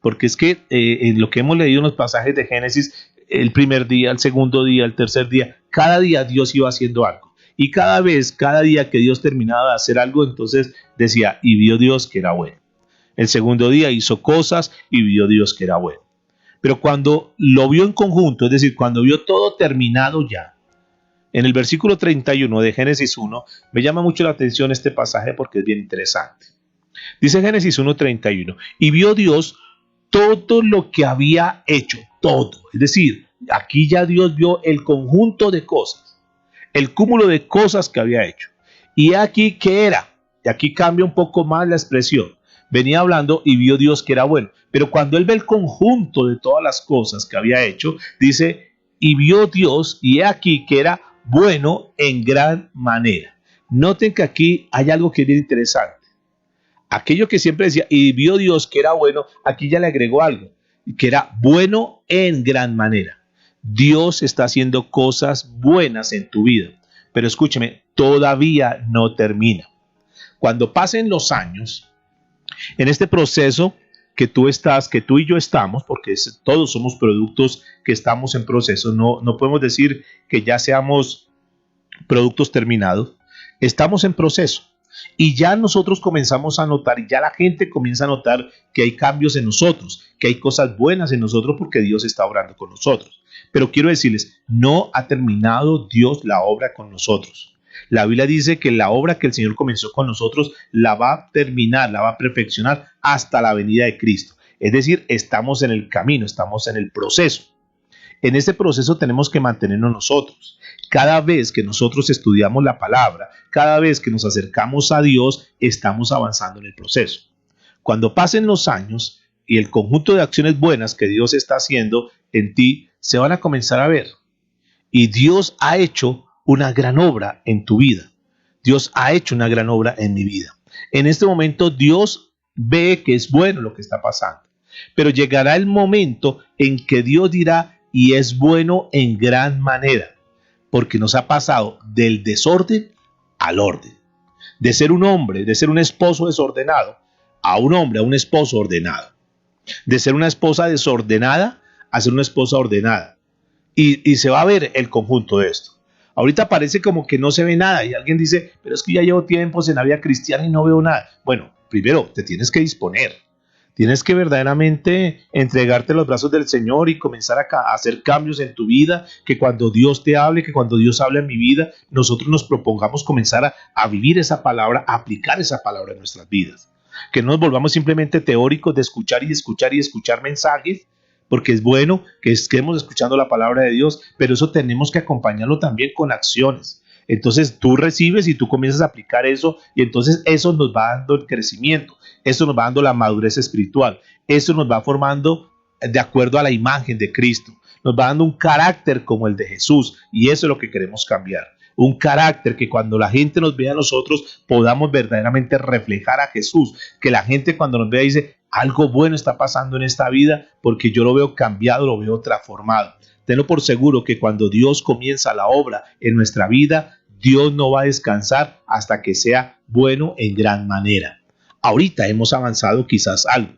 porque es que en lo que hemos leído en los pasajes de Génesis, el primer día, el segundo día, el tercer día, cada día Dios iba haciendo algo. Y cada día que Dios terminaba de hacer algo, entonces decía, y vio Dios que era bueno. El segundo día hizo cosas y vio Dios que era bueno. Pero cuando lo vio en conjunto, es decir, cuando vio todo terminado ya, en el versículo 31 de Génesis 1, me llama mucho la atención este pasaje porque es bien interesante. Dice Génesis 1:31, y vio Dios todo lo que había hecho, todo. Es decir, aquí ya Dios vio el conjunto de cosas, el cúmulo de cosas que había hecho. Y aquí, ¿qué era? Y aquí cambia un poco más la expresión. Venía hablando y vio Dios que era bueno. Pero cuando él ve el conjunto de todas las cosas que había hecho, dice, y vio Dios, y he aquí que era bueno en gran manera. Noten que aquí hay algo que es bien interesante. Aquello que siempre decía, y vio Dios que era bueno, aquí ya le agregó algo, que era bueno en gran manera. Dios está haciendo cosas buenas en tu vida, pero escúcheme, todavía no termina. Cuando pasen los años, en este proceso que tú y yo estamos, porque todos somos productos que estamos en proceso, no podemos decir que ya seamos productos terminados, estamos en proceso. Y ya nosotros comenzamos a notar, y ya la gente comienza a notar que hay cambios en nosotros, que hay cosas buenas en nosotros porque Dios está obrando con nosotros. Pero quiero decirles, no ha terminado Dios la obra con nosotros. La Biblia dice que la obra que el Señor comenzó con nosotros la va a terminar, la va a perfeccionar hasta la venida de Cristo. Es decir, estamos en el camino, estamos en el proceso. En este proceso tenemos que mantenernos nosotros. Cada vez que nosotros estudiamos la palabra, cada vez que nos acercamos a Dios, estamos avanzando en el proceso. Cuando pasen los años y el conjunto de acciones buenas que Dios está haciendo en ti, se van a comenzar a ver. Y Dios ha hecho una gran obra en tu vida. Dios ha hecho una gran obra en mi vida. En este momento Dios ve que es bueno lo que está pasando. Pero llegará el momento en que Dios dirá, y es bueno en gran manera, porque nos ha pasado del desorden al orden, de ser un hombre, de ser un esposo desordenado, a un hombre, a un esposo ordenado, de ser una esposa desordenada a ser una esposa ordenada, y se va a ver el conjunto de esto. Ahorita parece como que no se ve nada, y alguien dice, pero es que ya llevo tiempos en la vida cristiana y no veo nada. Bueno, primero te tienes que disponer. Tienes que verdaderamente entregarte a los brazos del Señor y comenzar a hacer cambios en tu vida, que cuando Dios te hable, que cuando Dios hable en mi vida, nosotros nos propongamos comenzar a vivir esa palabra, a aplicar esa palabra en nuestras vidas. Que no nos volvamos simplemente teóricos de escuchar y escuchar y escuchar mensajes, porque es bueno que estemos escuchando la palabra de Dios, pero eso tenemos que acompañarlo también con acciones. Entonces tú recibes y tú comienzas a aplicar eso, y entonces eso nos va dando el crecimiento, eso nos va dando la madurez espiritual, eso nos va formando de acuerdo a la imagen de Cristo, nos va dando un carácter como el de Jesús, y eso es lo que queremos cambiar. Un carácter que cuando la gente nos vea a nosotros podamos verdaderamente reflejar a Jesús, que la gente cuando nos vea dice, algo bueno está pasando en esta vida porque yo lo veo cambiado, lo veo transformado. Tenlo por seguro que cuando Dios comienza la obra en nuestra vida, Dios no va a descansar hasta que sea bueno en gran manera. Ahorita hemos avanzado quizás algo,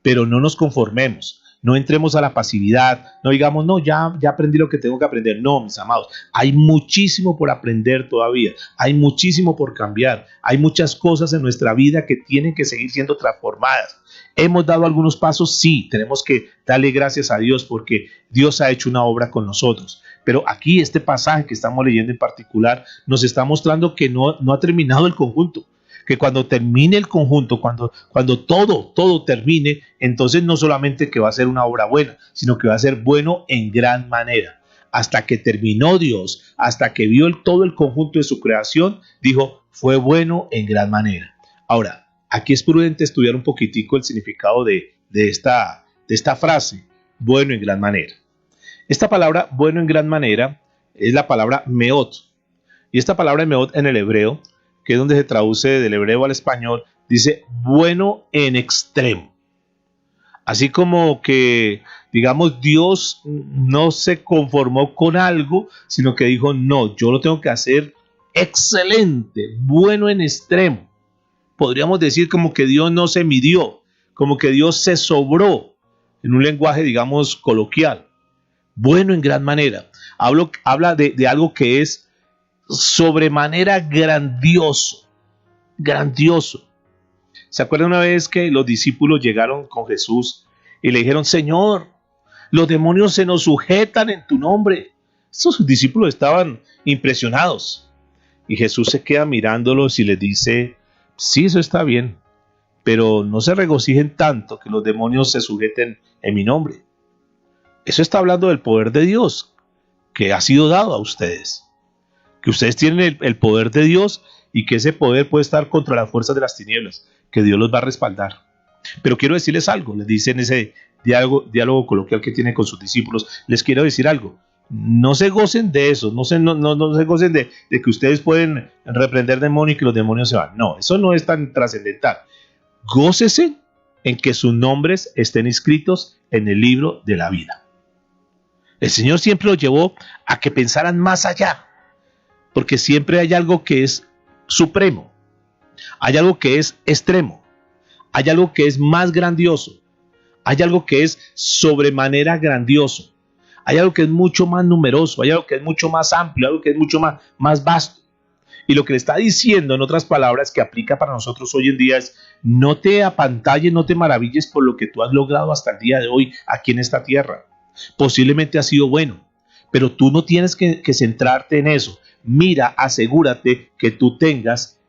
pero no nos conformemos. No entremos a la pasividad, no digamos, no, ya aprendí lo que tengo que aprender. No, mis amados, hay muchísimo por aprender todavía, hay muchísimo por cambiar, hay muchas cosas en nuestra vida que tienen que seguir siendo transformadas. ¿Hemos dado algunos pasos? Sí, tenemos que darle gracias a Dios porque Dios ha hecho una obra con nosotros. Pero aquí este pasaje que estamos leyendo en particular nos está mostrando que no ha terminado el conjunto. Que cuando termine el conjunto, cuando todo termine, entonces no solamente que va a ser una obra buena, sino que va a ser bueno en gran manera. Hasta que terminó Dios, hasta que vio todo el conjunto de su creación, dijo, fue bueno en gran manera. Ahora, aquí es prudente estudiar un poquitico el significado de esta frase, bueno en gran manera. Esta palabra, bueno en gran manera, es la palabra meot. Y esta palabra meot en el hebreo, que es donde se traduce del hebreo al español, dice bueno en extremo. Así como que, digamos, Dios no se conformó con algo, sino que dijo, no, yo lo tengo que hacer excelente, bueno en extremo. Podríamos decir como que Dios no se midió, como que Dios se sobró, en un lenguaje, digamos, coloquial. Bueno en gran manera. Habla de algo que es sobremanera grandioso, grandioso. ¿Se acuerdan una vez que los discípulos llegaron con Jesús y le dijeron, Señor, los demonios se nos sujetan en tu nombre? Estos discípulos estaban impresionados y Jesús se queda mirándolos y les dice, sí, eso está bien, pero no se regocijen tanto que los demonios se sujeten en mi nombre. Eso está hablando del poder de Dios que ha sido dado a ustedes. Que ustedes tienen el poder de Dios y que ese poder puede estar contra las fuerzas de las tinieblas, que Dios los va a respaldar. Pero quiero decirles algo, les dice en ese diálogo coloquial que tiene con sus discípulos, les quiero decir algo, no se gocen de eso, no se gocen de que ustedes pueden reprender demonios y que los demonios se van. No, eso no es tan trascendental. Gócese en que sus nombres estén inscritos en el libro de la vida. El Señor siempre los llevó a que pensaran más allá. Porque siempre hay algo que es supremo, hay algo que es extremo, hay algo que es más grandioso, hay algo que es sobremanera grandioso, hay algo que es mucho más numeroso, hay algo que es mucho más amplio, algo que es mucho más vasto. Y lo que le está diciendo, en otras palabras, que aplica para nosotros hoy en día es, no te apantalles, no te maravilles por lo que tú has logrado hasta el día de hoy aquí en esta tierra. Posiblemente ha sido bueno, pero tú no tienes que centrarte en eso. Mira, asegúrate que tú tengas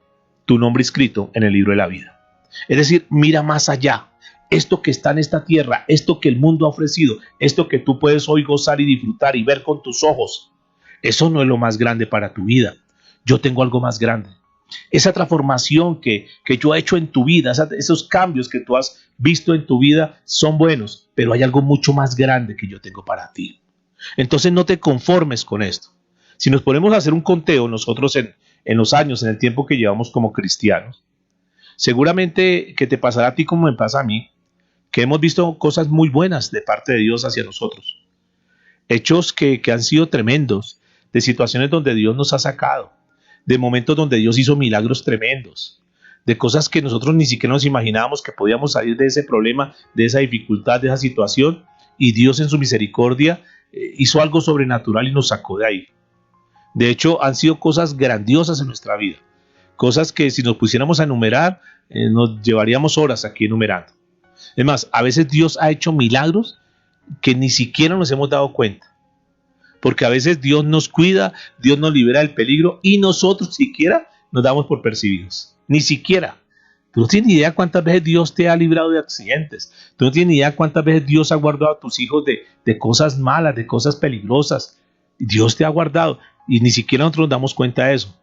tu nombre escrito en el libro de la vida. Es decir, mira más allá. Esto que está en esta tierra, esto que el mundo ha ofrecido, esto que tú puedes hoy gozar y disfrutar y ver con tus ojos, eso no es lo más grande para tu vida. Yo tengo algo más grande. Esa transformación que yo he hecho en tu vida, esos cambios que tú has visto en tu vida son buenos, pero hay algo mucho más grande que yo tengo para ti. Entonces no te conformes con esto. Si nos ponemos a hacer un conteo nosotros en los años, en el tiempo que llevamos como cristianos, seguramente que te pasará a ti como me pasa a mí, que hemos visto cosas muy buenas de parte de Dios hacia nosotros. Hechos que han sido tremendos, de situaciones donde Dios nos ha sacado, de momentos donde Dios hizo milagros tremendos, de cosas que nosotros ni siquiera nos imaginábamos que podíamos salir de ese problema, de esa dificultad, de esa situación, y Dios en su misericordia hizo algo sobrenatural y nos sacó de ahí. De hecho, han sido cosas grandiosas en nuestra vida, cosas que si nos pusiéramos a enumerar, nos llevaríamos horas aquí enumerando. Es más, a veces Dios ha hecho milagros que ni siquiera nos hemos dado cuenta, porque a veces Dios nos cuida, Dios nos libera del peligro y nosotros siquiera nos damos por percibidos, ni siquiera. Tú no tienes ni idea cuántas veces Dios te ha librado de accidentes, tú no tienes ni idea cuántas veces Dios ha guardado a tus hijos de cosas malas, de cosas peligrosas. Dios te ha guardado y ni siquiera nosotros nos damos cuenta de eso.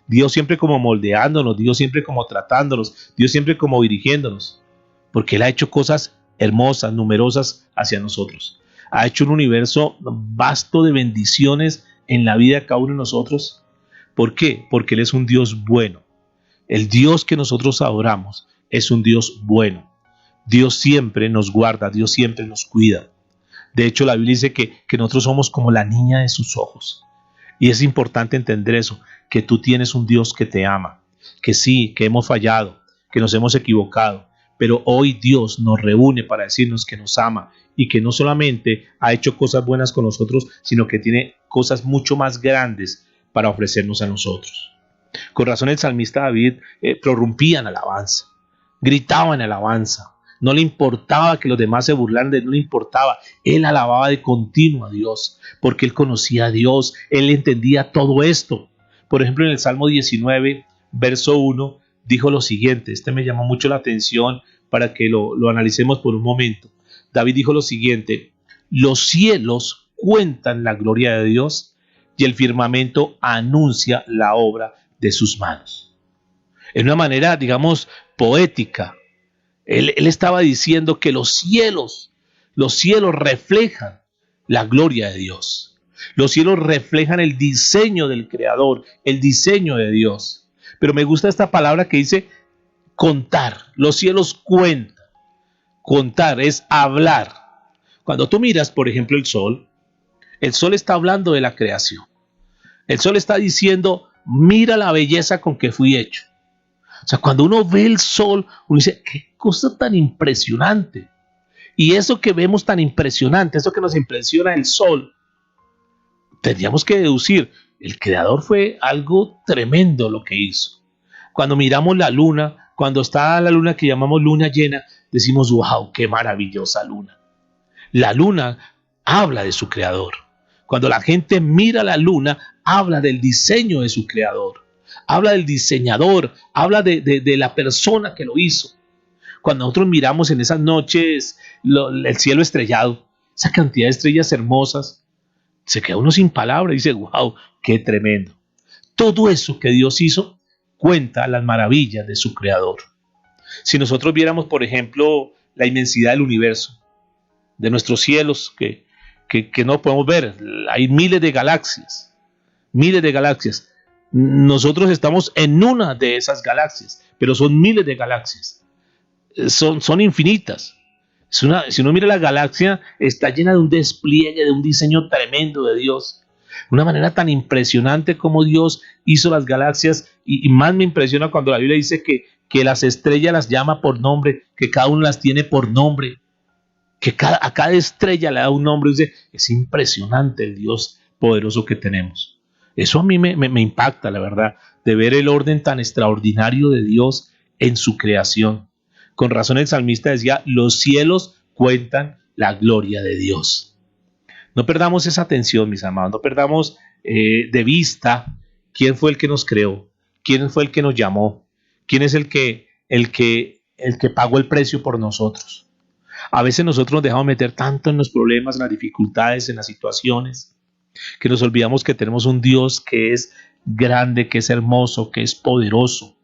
Dios siempre como moldeándonos, Dios siempre como tratándonos, Dios siempre como dirigiéndonos, porque Él ha hecho cosas hermosas, numerosas hacia nosotros. Ha hecho un universo vasto de bendiciones en la vida de cada uno de nosotros. ¿Por qué? Porque Él es un Dios bueno. El Dios que nosotros adoramos es un Dios bueno. Dios siempre nos guarda, Dios siempre nos cuida. De hecho, la Biblia dice que nosotros somos como la niña de sus ojos. Y es importante entender eso, que tú tienes un Dios que te ama, que sí, que hemos fallado, que nos hemos equivocado, pero hoy Dios nos reúne para decirnos que nos ama y que no solamente ha hecho cosas buenas con nosotros, sino que tiene cosas mucho más grandes para ofrecernos a nosotros. Con razón el salmista David prorrumpía en alabanza, gritaba en alabanza, no le importaba que los demás se burlaran de él, no le importaba, él alababa de continuo a Dios, porque él conocía a Dios, él entendía todo esto. Por ejemplo, en el Salmo 19, verso 1, dijo lo siguiente, este me llamó mucho la atención para que lo analicemos por un momento. David dijo lo siguiente: los cielos cuentan la gloria de Dios y el firmamento anuncia la obra de sus manos. En una manera, digamos, poética, él estaba diciendo que los cielos reflejan la gloria de Dios. Los cielos reflejan el diseño del Creador, el diseño de Dios. Pero me gusta esta palabra que dice contar. Los cielos cuentan. Contar es hablar. Cuando tú miras, por ejemplo, el sol está hablando de la creación. El sol está diciendo, mira la belleza con que fui hecho. O sea, cuando uno ve el sol, uno dice, qué cosa tan impresionante. Y eso que vemos tan impresionante, eso que nos impresiona el sol, tendríamos que deducir, el creador fue algo tremendo lo que hizo. Cuando miramos la luna, cuando está la luna que llamamos luna llena, decimos, wow, qué maravillosa luna. La luna habla de su creador. Cuando la gente mira la luna, habla del diseño de su creador. Habla del diseñador, habla de la persona que lo hizo. Cuando nosotros miramos en esas noches el cielo estrellado, esa cantidad de estrellas hermosas, se queda uno sin palabras y dice, wow, qué tremendo. Todo eso que Dios hizo cuenta las maravillas de su creador. Si nosotros viéramos, por ejemplo, la inmensidad del universo, de nuestros cielos que no podemos ver, hay miles de galaxias, miles de galaxias. Nosotros estamos en una de esas galaxias, pero son miles de galaxias. Son infinitas. Si uno mira la galaxia, está llena de un despliegue, de un diseño tremendo de Dios. Una manera tan impresionante como Dios hizo las galaxias, y más me impresiona cuando la Biblia dice que las estrellas las llama por nombre, que cada uno las tiene por nombre, que a cada estrella le da un nombre. Dice, es impresionante el Dios poderoso que tenemos. Eso a mí me impacta, la verdad, de ver el orden tan extraordinario de Dios en su creación. Con razón el salmista decía, los cielos cuentan la gloria de Dios. No perdamos esa atención, mis amados, no perdamos de vista quién fue el que nos creó, quién fue el que nos llamó, quién es el que pagó el precio por nosotros. A veces nosotros nos dejamos meter tanto en los problemas, en las dificultades, en las situaciones, que nos olvidamos que tenemos un Dios que es grande, que es hermoso, que es poderoso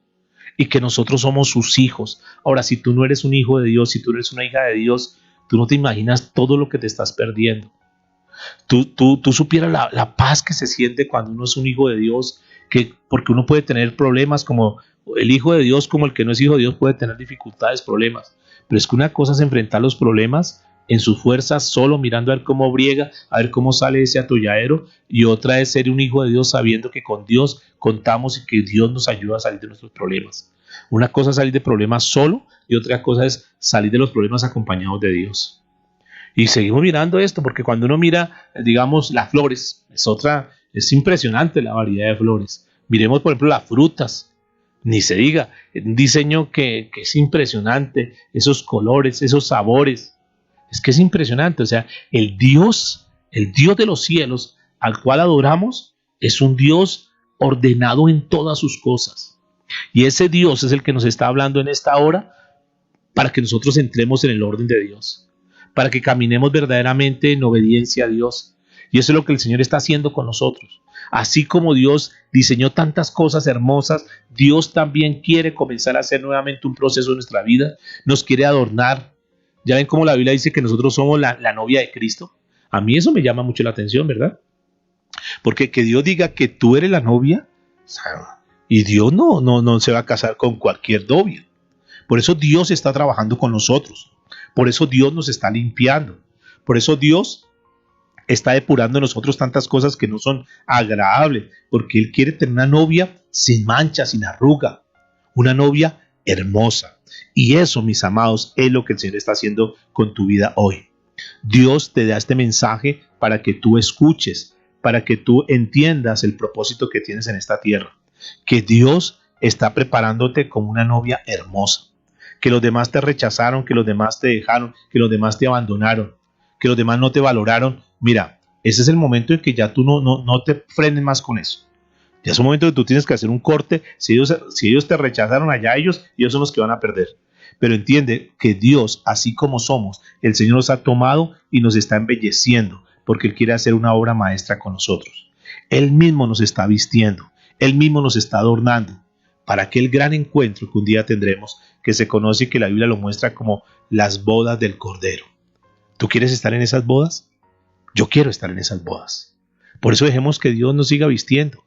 y que nosotros somos sus hijos. Ahora, si tú no eres un hijo de Dios, si tú no eres una hija de Dios, tú no te imaginas todo lo que te estás perdiendo. Tú supieras la paz que se siente cuando uno es un hijo de Dios, porque uno puede tener problemas como el hijo de Dios, como el que no es hijo de Dios puede tener dificultades, problemas. Pero es que una cosa es enfrentar los problemas en sus fuerzas, solo mirando a ver cómo briega, a ver cómo sale ese atolladero, y otra es ser un hijo de Dios sabiendo que con Dios contamos y que Dios nos ayuda a salir de nuestros problemas. Una cosa es salir de problemas solo y otra cosa es salir de los problemas acompañados de Dios. Y seguimos mirando esto porque cuando uno mira, digamos, las flores, es impresionante la variedad de flores. Miremos, por ejemplo, las frutas. Ni se diga, un diseño que es impresionante, esos colores, esos sabores. Es que es impresionante, o sea, el Dios de los cielos al cual adoramos es un Dios ordenado en todas sus cosas. Y ese Dios es el que nos está hablando en esta hora para que nosotros entremos en el orden de Dios, para que caminemos verdaderamente en obediencia a Dios. Y eso es lo que el Señor está haciendo con nosotros. Así como Dios diseñó tantas cosas hermosas, Dios también quiere comenzar a hacer nuevamente un proceso en nuestra vida, nos quiere adornar. Ya ven cómo la Biblia dice que nosotros somos la novia de Cristo. A mí eso me llama mucho la atención, ¿verdad? Porque que Dios diga que tú eres la novia, y Dios no se va a casar con cualquier novia. Por eso Dios está trabajando con nosotros. Por eso Dios nos está limpiando. Por eso Dios está depurando en nosotros tantas cosas que no son agradables, porque Él quiere tener una novia sin mancha, sin arruga, una novia hermosa. Y eso, mis amados, es lo que el Señor está haciendo con tu vida hoy. Dios te da este mensaje para que tú escuches, para que tú entiendas el propósito que tienes en esta tierra, que Dios está preparándote como una novia hermosa, que los demás te rechazaron, que los demás te dejaron, que los demás te abandonaron, que los demás no te valoraron. Mira, ese es el momento en que ya tú no te frenes más con eso. Ya es un momento que tú tienes que hacer un corte. Si ellos te rechazaron allá, ellos son los que van a perder. Pero entiende que Dios, así como somos, el Señor nos ha tomado y nos está embelleciendo, porque Él quiere hacer una obra maestra con nosotros. Él mismo nos está vistiendo, Él mismo nos está adornando para aquel gran encuentro que un día tendremos, que se conoce y que la Biblia lo muestra como las bodas del Cordero. ¿Tú quieres estar en esas bodas? Yo quiero estar en esas bodas. Por eso dejemos que Dios nos siga vistiendo,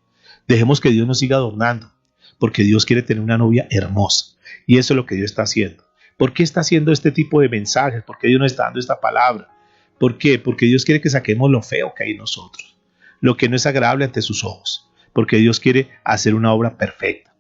dejemos que Dios nos siga adornando, porque Dios quiere tener una novia hermosa. Y eso es lo que Dios está haciendo. ¿Por qué está haciendo este tipo de mensajes? ¿Por qué Dios nos está dando esta palabra? ¿Por qué? Porque Dios quiere que saquemos lo feo que hay en nosotros, lo que no es agradable ante sus ojos, porque Dios quiere hacer una obra perfecta.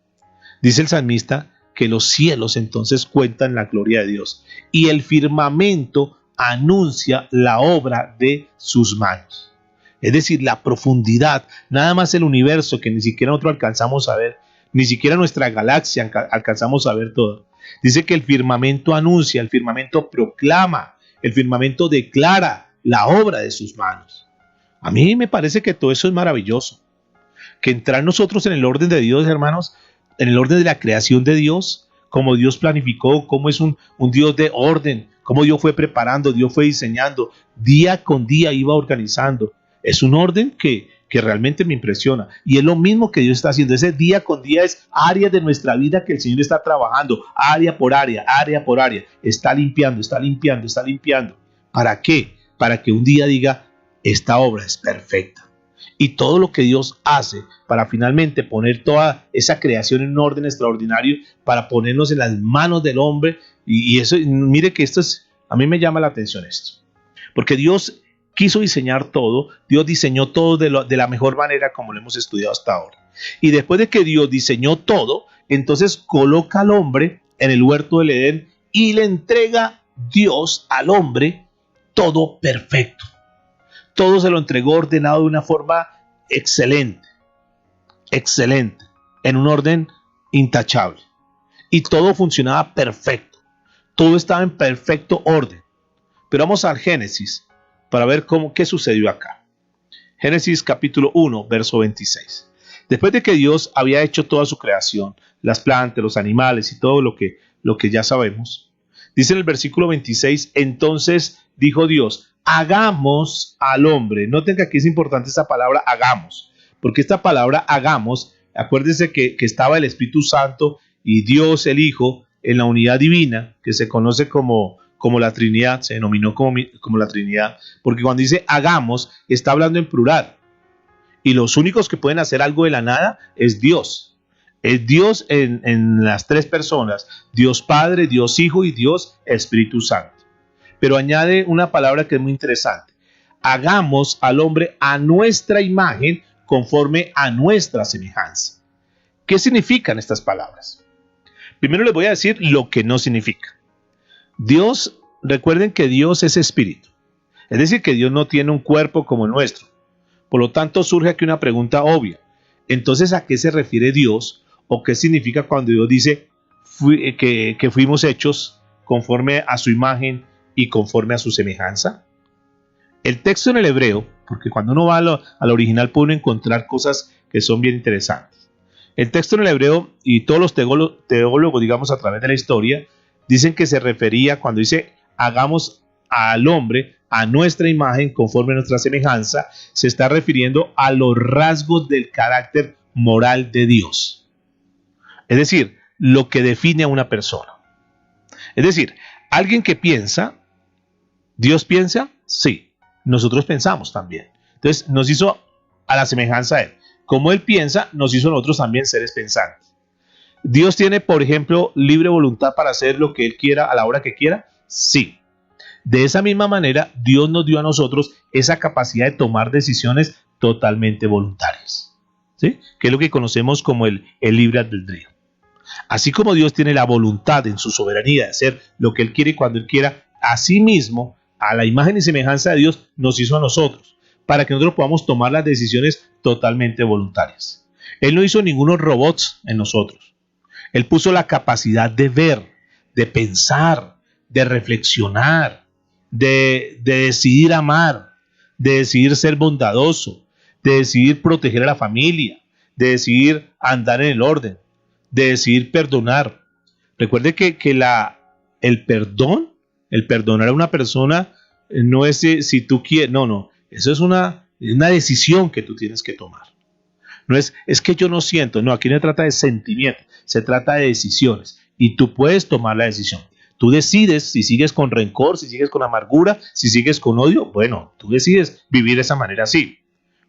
Dice el salmista que los cielos entonces cuentan la gloria de Dios y el firmamento anuncia la obra de sus manos. Es decir, la profundidad, nada más el universo que ni siquiera nosotros alcanzamos a ver, ni siquiera nuestra galaxia alcanzamos a ver todo. Dice que el firmamento anuncia, el firmamento proclama, el firmamento declara la obra de sus manos. A mí me parece que todo eso es maravilloso. Que entrar nosotros en el orden de Dios, hermanos, en el orden de la creación de Dios, como Dios planificó, cómo es un Dios de orden, cómo Dios fue preparando, Dios fue diseñando, día con día iba organizando. Es un orden que realmente me impresiona. Y es lo mismo que Dios está haciendo. Ese día con día es áreas de nuestra vida que el Señor está trabajando, área por área, área por área. Está limpiando, está limpiando, está limpiando. ¿Para qué? Para que un día diga, esta obra es perfecta. Y todo lo que Dios hace para finalmente poner toda esa creación en un orden extraordinario, para ponernos en las manos del hombre. Y eso, mire que esto es, a mí me llama la atención esto. Porque Dios quiso diseñar todo, Dios diseñó todo de la mejor manera como lo hemos estudiado hasta ahora. Y después de que Dios diseñó todo, entonces coloca al hombre en el huerto del Edén y le entrega Dios al hombre todo perfecto. Todo se lo entregó ordenado de una forma excelente, excelente, en un orden intachable. Y todo funcionaba perfecto, todo estaba en perfecto orden. Pero vamos al Génesis para ver qué sucedió acá. Génesis capítulo 1, verso 26. Después de que Dios había hecho toda su creación, las plantas, los animales y todo lo que ya sabemos, dice en el versículo 26, entonces dijo Dios, hagamos al hombre. Noten que aquí es importante esa palabra hagamos, porque esta palabra hagamos, acuérdense que estaba el Espíritu Santo y Dios el Hijo en la unidad divina, que se conoce como la Trinidad, se denominó como la Trinidad, porque cuando dice hagamos, está hablando en plural. Y los únicos que pueden hacer algo de la nada es Dios. Es Dios en las tres personas, Dios Padre, Dios Hijo y Dios Espíritu Santo. Pero añade una palabra que es muy interesante. Hagamos al hombre a nuestra imagen, conforme a nuestra semejanza. ¿Qué significan estas palabras? Primero les voy a decir lo que no significa. Dios, recuerden que Dios es espíritu. Es decir, que Dios no tiene un cuerpo como el nuestro. Por lo tanto, surge aquí una pregunta obvia. Entonces, ¿a qué se refiere Dios? ¿O qué significa cuando Dios dice que fuimos hechos conforme a su imagen y conforme a su semejanza? El texto en el hebreo, porque cuando uno va al original puede encontrar cosas que son bien interesantes. El texto en el hebreo y todos los teólogos, digamos, a través de la historia, dicen que se refería, cuando dice hagamos al hombre a nuestra imagen conforme a nuestra semejanza, se está refiriendo a los rasgos del carácter moral de Dios. Es decir, lo que define a una persona. Es decir, alguien que piensa, ¿Dios piensa? Sí, nosotros pensamos también. Entonces nos hizo a la semejanza de Él. Como Él piensa, nos hizo a nosotros también seres pensantes. ¿Dios tiene, por ejemplo, libre voluntad para hacer lo que Él quiera a la hora que quiera? Sí. De esa misma manera, Dios nos dio a nosotros esa capacidad de tomar decisiones totalmente voluntarias, ¿sí? Que es lo que conocemos como el libre albedrío. Así como Dios tiene la voluntad en su soberanía de hacer lo que Él quiere y cuando Él quiera, asimismo, a la imagen y semejanza de Dios, nos hizo a nosotros, para que nosotros podamos tomar las decisiones totalmente voluntarias. Él no hizo ningunos robots en nosotros. Él puso la capacidad de ver, de pensar, de reflexionar, de decidir amar, de decidir ser bondadoso, de decidir proteger a la familia, de decidir andar en el orden, de decidir perdonar. Recuerde que el perdón, el perdonar a una persona no es si tú quieres, no, eso es una decisión que tú tienes que tomar. No es que yo no siento, no, aquí no se trata de sentimientos, se trata de decisiones y tú puedes tomar la decisión. Tú decides si sigues con rencor, si sigues con amargura, si sigues con odio. Bueno, tú decides vivir de esa manera así.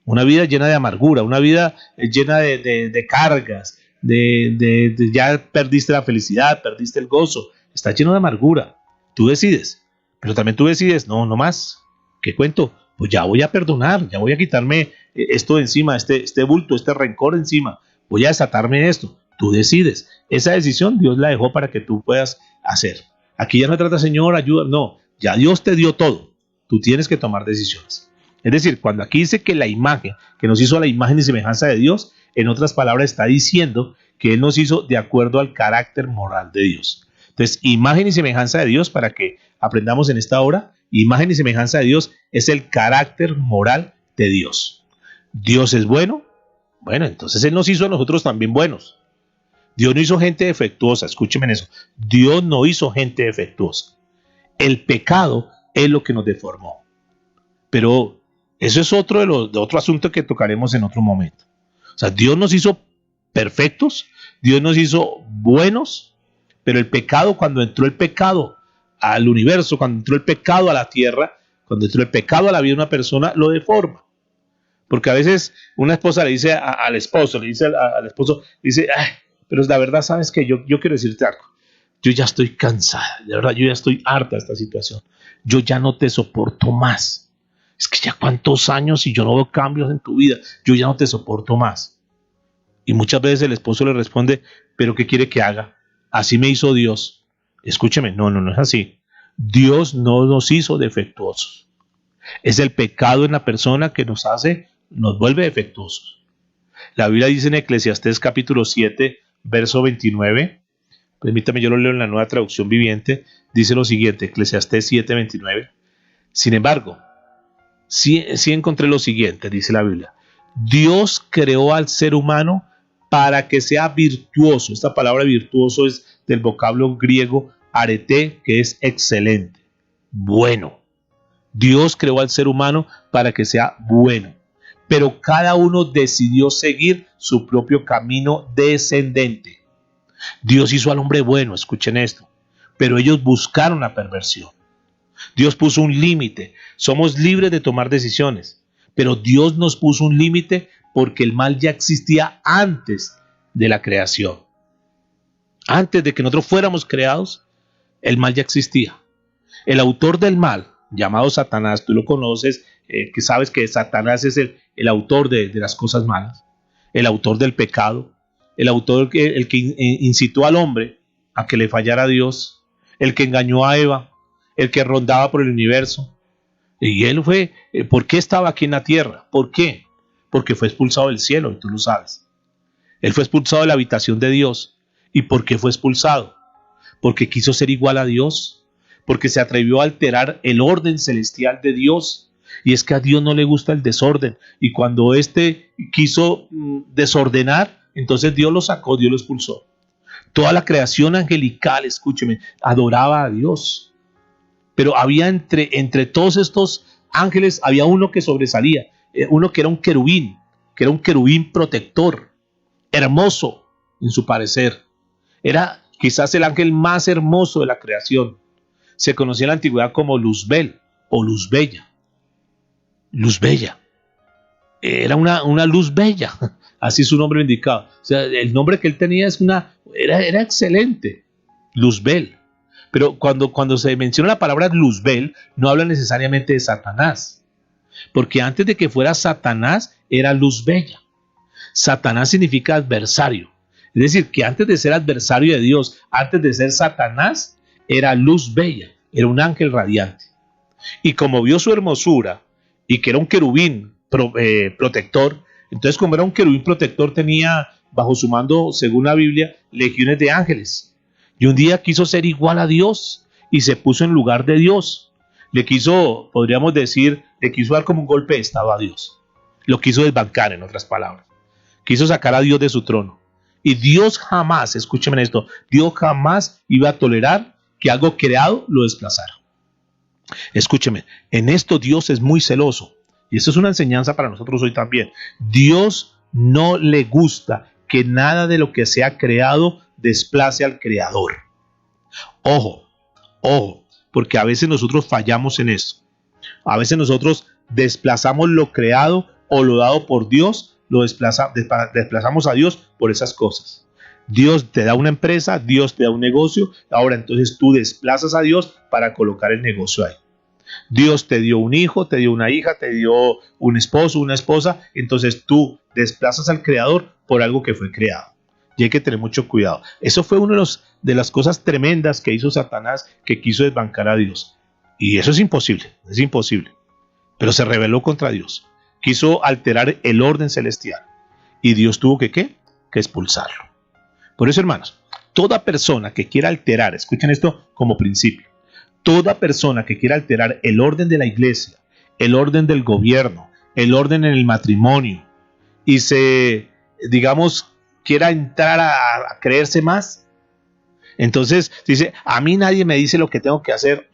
Una vida llena de amargura, una vida llena de cargas, ya perdiste la felicidad, perdiste el gozo, está lleno de amargura. Tú decides, pero también tú decides, no más. ¿Qué cuento? Pues ya voy a perdonar, ya voy a quitarme esto de encima, este bulto, este rencor encima. Voy a desatarme de esto. Tú decides. Esa decisión Dios la dejó para que tú puedas hacer. Aquí ya no trata, Señor, ayuda. No, ya Dios te dio todo. Tú tienes que tomar decisiones. Es decir, cuando aquí dice que la imagen, que nos hizo a la imagen y semejanza de Dios, en otras palabras está diciendo que Él nos hizo de acuerdo al carácter moral de Dios. Entonces, imagen y semejanza de Dios, para que aprendamos en esta hora, imagen y semejanza de Dios es el carácter moral de Dios. Dios es bueno, bueno, entonces Él nos hizo a nosotros también buenos. Dios no hizo gente defectuosa, escúcheme en eso. Dios no hizo gente defectuosa. El pecado es lo que nos deformó. Pero eso es otro asunto que tocaremos en otro momento. O sea, Dios nos hizo perfectos, Dios nos hizo buenos, pero el pecado, cuando entró el pecado al universo, cuando entró el pecado a la tierra, cuando entró el pecado a la vida de una persona, lo deforma. Porque a veces una esposa le dice al esposo, dice, ay, pero la verdad, sabes que yo quiero decirte algo. Yo ya estoy cansada, de verdad, yo ya estoy harta de esta situación. Yo ya no te soporto más. Es que ya cuántos años y yo no veo cambios en tu vida. Yo ya no te soporto más. Y muchas veces el esposo le responde, ¿pero qué quiere que haga? Así me hizo Dios. Escúcheme, no es así. Dios no nos hizo defectuosos. Es el pecado en la persona que nos vuelve defectuosos. La Biblia dice en Eclesiastés capítulo 7, verso 29, permítame, yo lo leo en la Nueva Traducción Viviente, dice lo siguiente, Eclesiastés 7, 29. Sin embargo, sí encontré lo siguiente, dice la Biblia. Dios creó al ser humano para que sea virtuoso. Esta palabra virtuoso es del vocablo griego arete, que es excelente, bueno. Dios creó al ser humano para que sea bueno, pero cada uno decidió seguir su propio camino descendente. Dios hizo al hombre bueno, escuchen esto, pero ellos buscaron la perversión. Dios puso un límite. Somos libres de tomar decisiones, pero Dios nos puso un límite porque el mal ya existía antes de la creación. Antes de que nosotros fuéramos creados, el mal ya existía. El autor del mal, llamado Satanás, tú lo conoces, que sabes que Satanás es el autor de las cosas malas, el autor del pecado, el autor, el que incitó al hombre a que le fallara a Dios, el que engañó a Eva, el que rondaba por el universo. Y él fue, ¿por qué estaba aquí en la tierra? ¿Por qué? Porque fue expulsado del cielo, y tú lo sabes. Él fue expulsado de la habitación de Dios. ¿Y por qué fue expulsado? Porque quiso ser igual a Dios, porque se atrevió a alterar el orden celestial de Dios. Y es que a Dios no le gusta el desorden. Y cuando éste quiso desordenar, entonces Dios lo sacó, Dios lo expulsó. Toda la creación angelical, escúcheme, adoraba a Dios. Pero había entre todos estos ángeles, había uno que sobresalía, uno que era un querubín protector, hermoso en su parecer. Era quizás el ángel más hermoso de la creación. Se conocía en la antigüedad como Luzbel o Luz Bella. Luz Bella. Era una luz bella, así su nombre lo indicaba. O sea, el nombre que él tenía era excelente, Luzbel. Pero cuando se menciona la palabra Luzbel, no habla necesariamente de Satanás, porque antes de que fuera Satanás, era luz bella. Satanás significa adversario. Es decir, que antes de ser adversario de Dios, antes de ser Satanás, era luz bella, era un ángel radiante. Y como vio su hermosura y que era un querubín protector, entonces como era un querubín protector tenía bajo su mando, según la Biblia, legiones de ángeles. Y un día quiso ser igual a Dios y se puso en lugar de Dios. Le quiso, podríamos decir, le quiso dar como un golpe de estado a Dios. Lo quiso desbancar, en otras palabras. Quiso sacar a Dios de su trono. Y Dios jamás, escúcheme esto, Dios jamás iba a tolerar que algo creado lo desplazara. Escúcheme, en esto Dios es muy celoso. Y esto es una enseñanza para nosotros hoy también. Dios no le gusta que nada de lo que sea creado desplace al creador. Ojo, ojo, porque a veces nosotros fallamos en esto. A veces nosotros desplazamos lo creado o lo dado por Dios, desplazamos a Dios por esas cosas. Dios te da una empresa, Dios te da un negocio, ahora entonces tú desplazas a Dios para colocar el negocio ahí. Dios te dio un hijo, te dio una hija, te dio un esposo, una esposa, entonces tú desplazas al creador por algo que fue creado. Y hay que tener mucho cuidado. Eso fue una de las cosas tremendas que hizo Satanás, que quiso desbancar a Dios. Y eso es imposible. Pero se rebeló contra Dios. Quiso alterar el orden celestial. Y Dios tuvo que expulsarlo. Por eso, hermanos, toda persona que quiera alterar, escuchen esto como principio, toda persona que quiera alterar el orden de la iglesia, el orden del gobierno, el orden en el matrimonio, y quiera entrar a creerse más, entonces dice, a mí nadie me dice lo que tengo que hacer.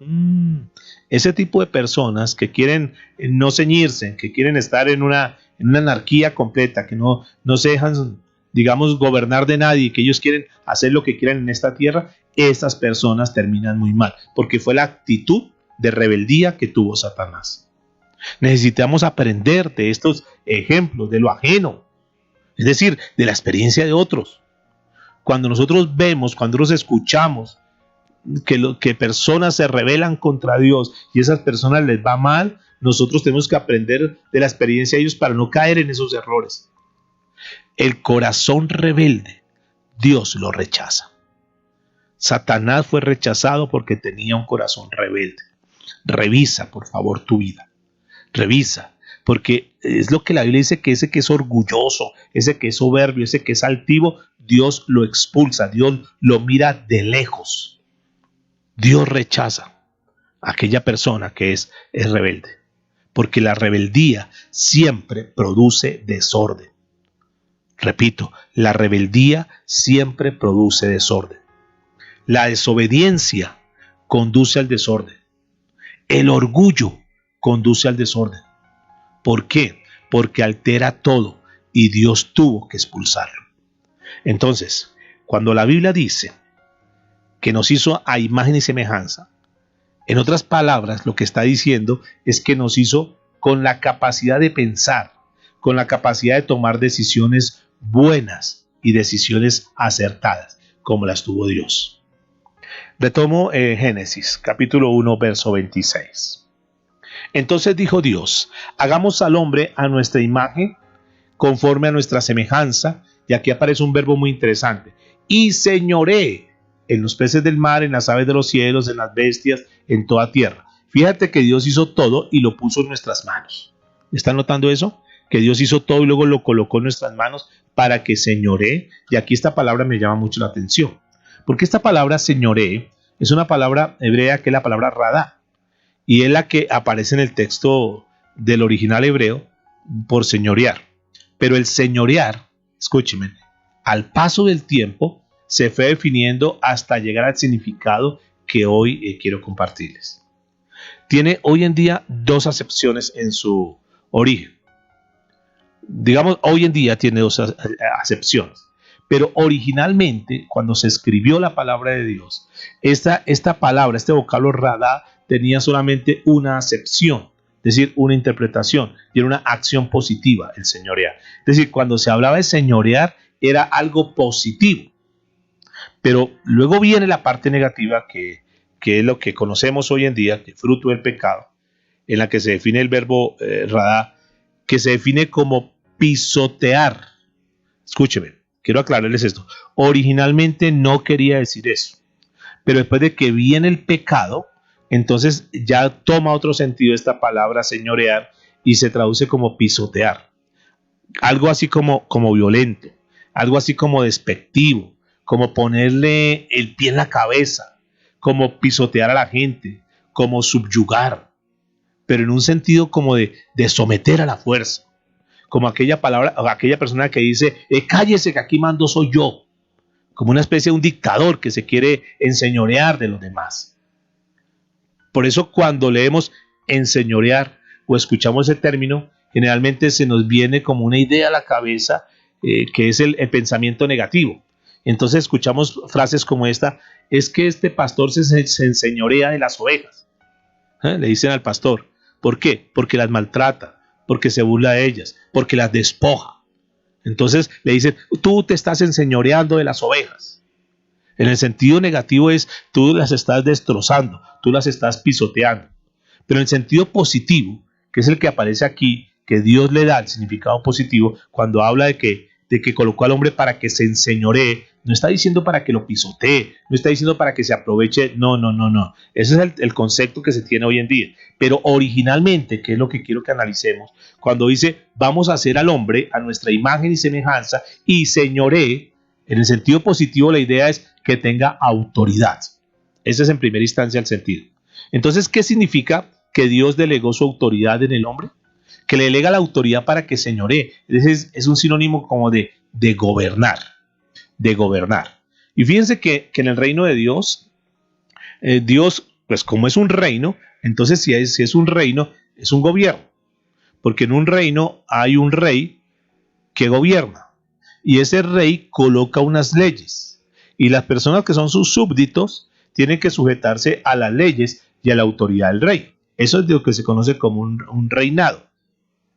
Ese tipo de personas que quieren no ceñirse, que quieren estar en una anarquía completa, que no se dejan, gobernar de nadie, que ellos quieren hacer lo que quieran en esta tierra, estas personas terminan muy mal, porque fue la actitud de rebeldía que tuvo Satanás. Necesitamos aprender de estos ejemplos, de lo ajeno, es decir, de la experiencia de otros. Cuando nosotros vemos, cuando nosotros escuchamos que personas se rebelan contra Dios y esas personas les va mal, nosotros tenemos que aprender de la experiencia de ellos para no caer en esos errores. El corazón rebelde, Dios lo rechaza. Satanás fue rechazado porque tenía un corazón rebelde. Revisa, por favor, tu vida. Revisa, porque es lo que la Biblia dice, que ese que es orgulloso, ese que es soberbio, ese que es altivo, Dios lo expulsa, Dios lo mira de lejos. Dios rechaza a aquella persona que es rebelde, porque la rebeldía siempre produce desorden. Repito, la rebeldía siempre produce desorden. La desobediencia conduce al desorden. El orgullo conduce al desorden. ¿Por qué? Porque altera todo y Dios tuvo que expulsarlo. Entonces, cuando la Biblia dice que nos hizo a imagen y semejanza, en otras palabras, lo que está diciendo es que nos hizo con la capacidad de pensar, con la capacidad de tomar decisiones buenas y decisiones acertadas, como las tuvo Dios. Retomo Génesis, capítulo 1, verso 26. Entonces dijo Dios, hagamos al hombre a nuestra imagen, conforme a nuestra semejanza, y aquí aparece un verbo muy interesante, y señoree en los peces del mar, en las aves de los cielos, en las bestias, en toda tierra. Fíjate que Dios hizo todo y lo puso en nuestras manos. ¿Están notando eso? Que Dios hizo todo y luego lo colocó en nuestras manos para que señoree. Y aquí esta palabra me llama mucho la atención, porque esta palabra señoree es una palabra hebrea que es la palabra radá, y es la que aparece en el texto del original hebreo por señorear. Pero el señorear, escúchenme, al paso del tiempo se fue definiendo hasta llegar al significado que hoy quiero compartirles. Tiene hoy en día dos acepciones en su origen. Hoy en día tiene dos acepciones. Pero originalmente, cuando se escribió la palabra de Dios, esta palabra, este vocablo radá, tenía solamente una acepción, es decir, una interpretación, y era una acción positiva, el señorear. Es decir, cuando se hablaba de señorear, era algo positivo. Pero luego viene la parte negativa que que es lo que conocemos hoy en día, que es fruto del pecado, en la que se define el verbo radá, que se define como pisotear. Escúcheme, quiero aclararles esto. Originalmente no quería decir eso, pero después de que viene el pecado, entonces ya toma otro sentido esta palabra señorear y se traduce como pisotear. Algo así como violento, algo así como despectivo, como ponerle el pie en la cabeza, como pisotear a la gente, como subyugar, pero en un sentido como de someter a la fuerza, como aquella palabra, aquella persona que dice, cállese que aquí mando soy yo, como una especie de un dictador que se quiere enseñorear de los demás. Por eso cuando leemos enseñorear o escuchamos ese término, generalmente se nos viene como una idea a la cabeza que es el pensamiento negativo. Entonces escuchamos frases como esta, es que este pastor se enseñorea de las ovejas. Le dicen al pastor, ¿por qué? Porque las maltrata, porque se burla de ellas, porque las despoja. Entonces le dicen, tú te estás enseñoreando de las ovejas. En el sentido negativo es, tú las estás destrozando, tú las estás pisoteando. Pero en el sentido positivo, que es el que aparece aquí, que Dios le da el significado positivo, cuando habla de que colocó al hombre para que se enseñoree, no está diciendo para que lo pisotee, no está diciendo para que se aproveche, no. Ese es el concepto que se tiene hoy en día. Pero originalmente, que es lo que quiero que analicemos, cuando dice, vamos a hacer al hombre a nuestra imagen y semejanza y señoree, en el sentido positivo la idea es que tenga autoridad. Ese es en primera instancia el sentido. Entonces, ¿qué significa que Dios delegó su autoridad en el hombre? Que le delega la autoridad para que señoree. Es un sinónimo como de gobernar, de gobernar. Y fíjense que en el reino de Dios, Dios, pues como es un reino, entonces si es un reino, es un gobierno. Porque en un reino hay un rey que gobierna. Y ese rey coloca unas leyes. Y las personas que son sus súbditos tienen que sujetarse a las leyes y a la autoridad del rey. Eso es lo que se conoce como un reinado,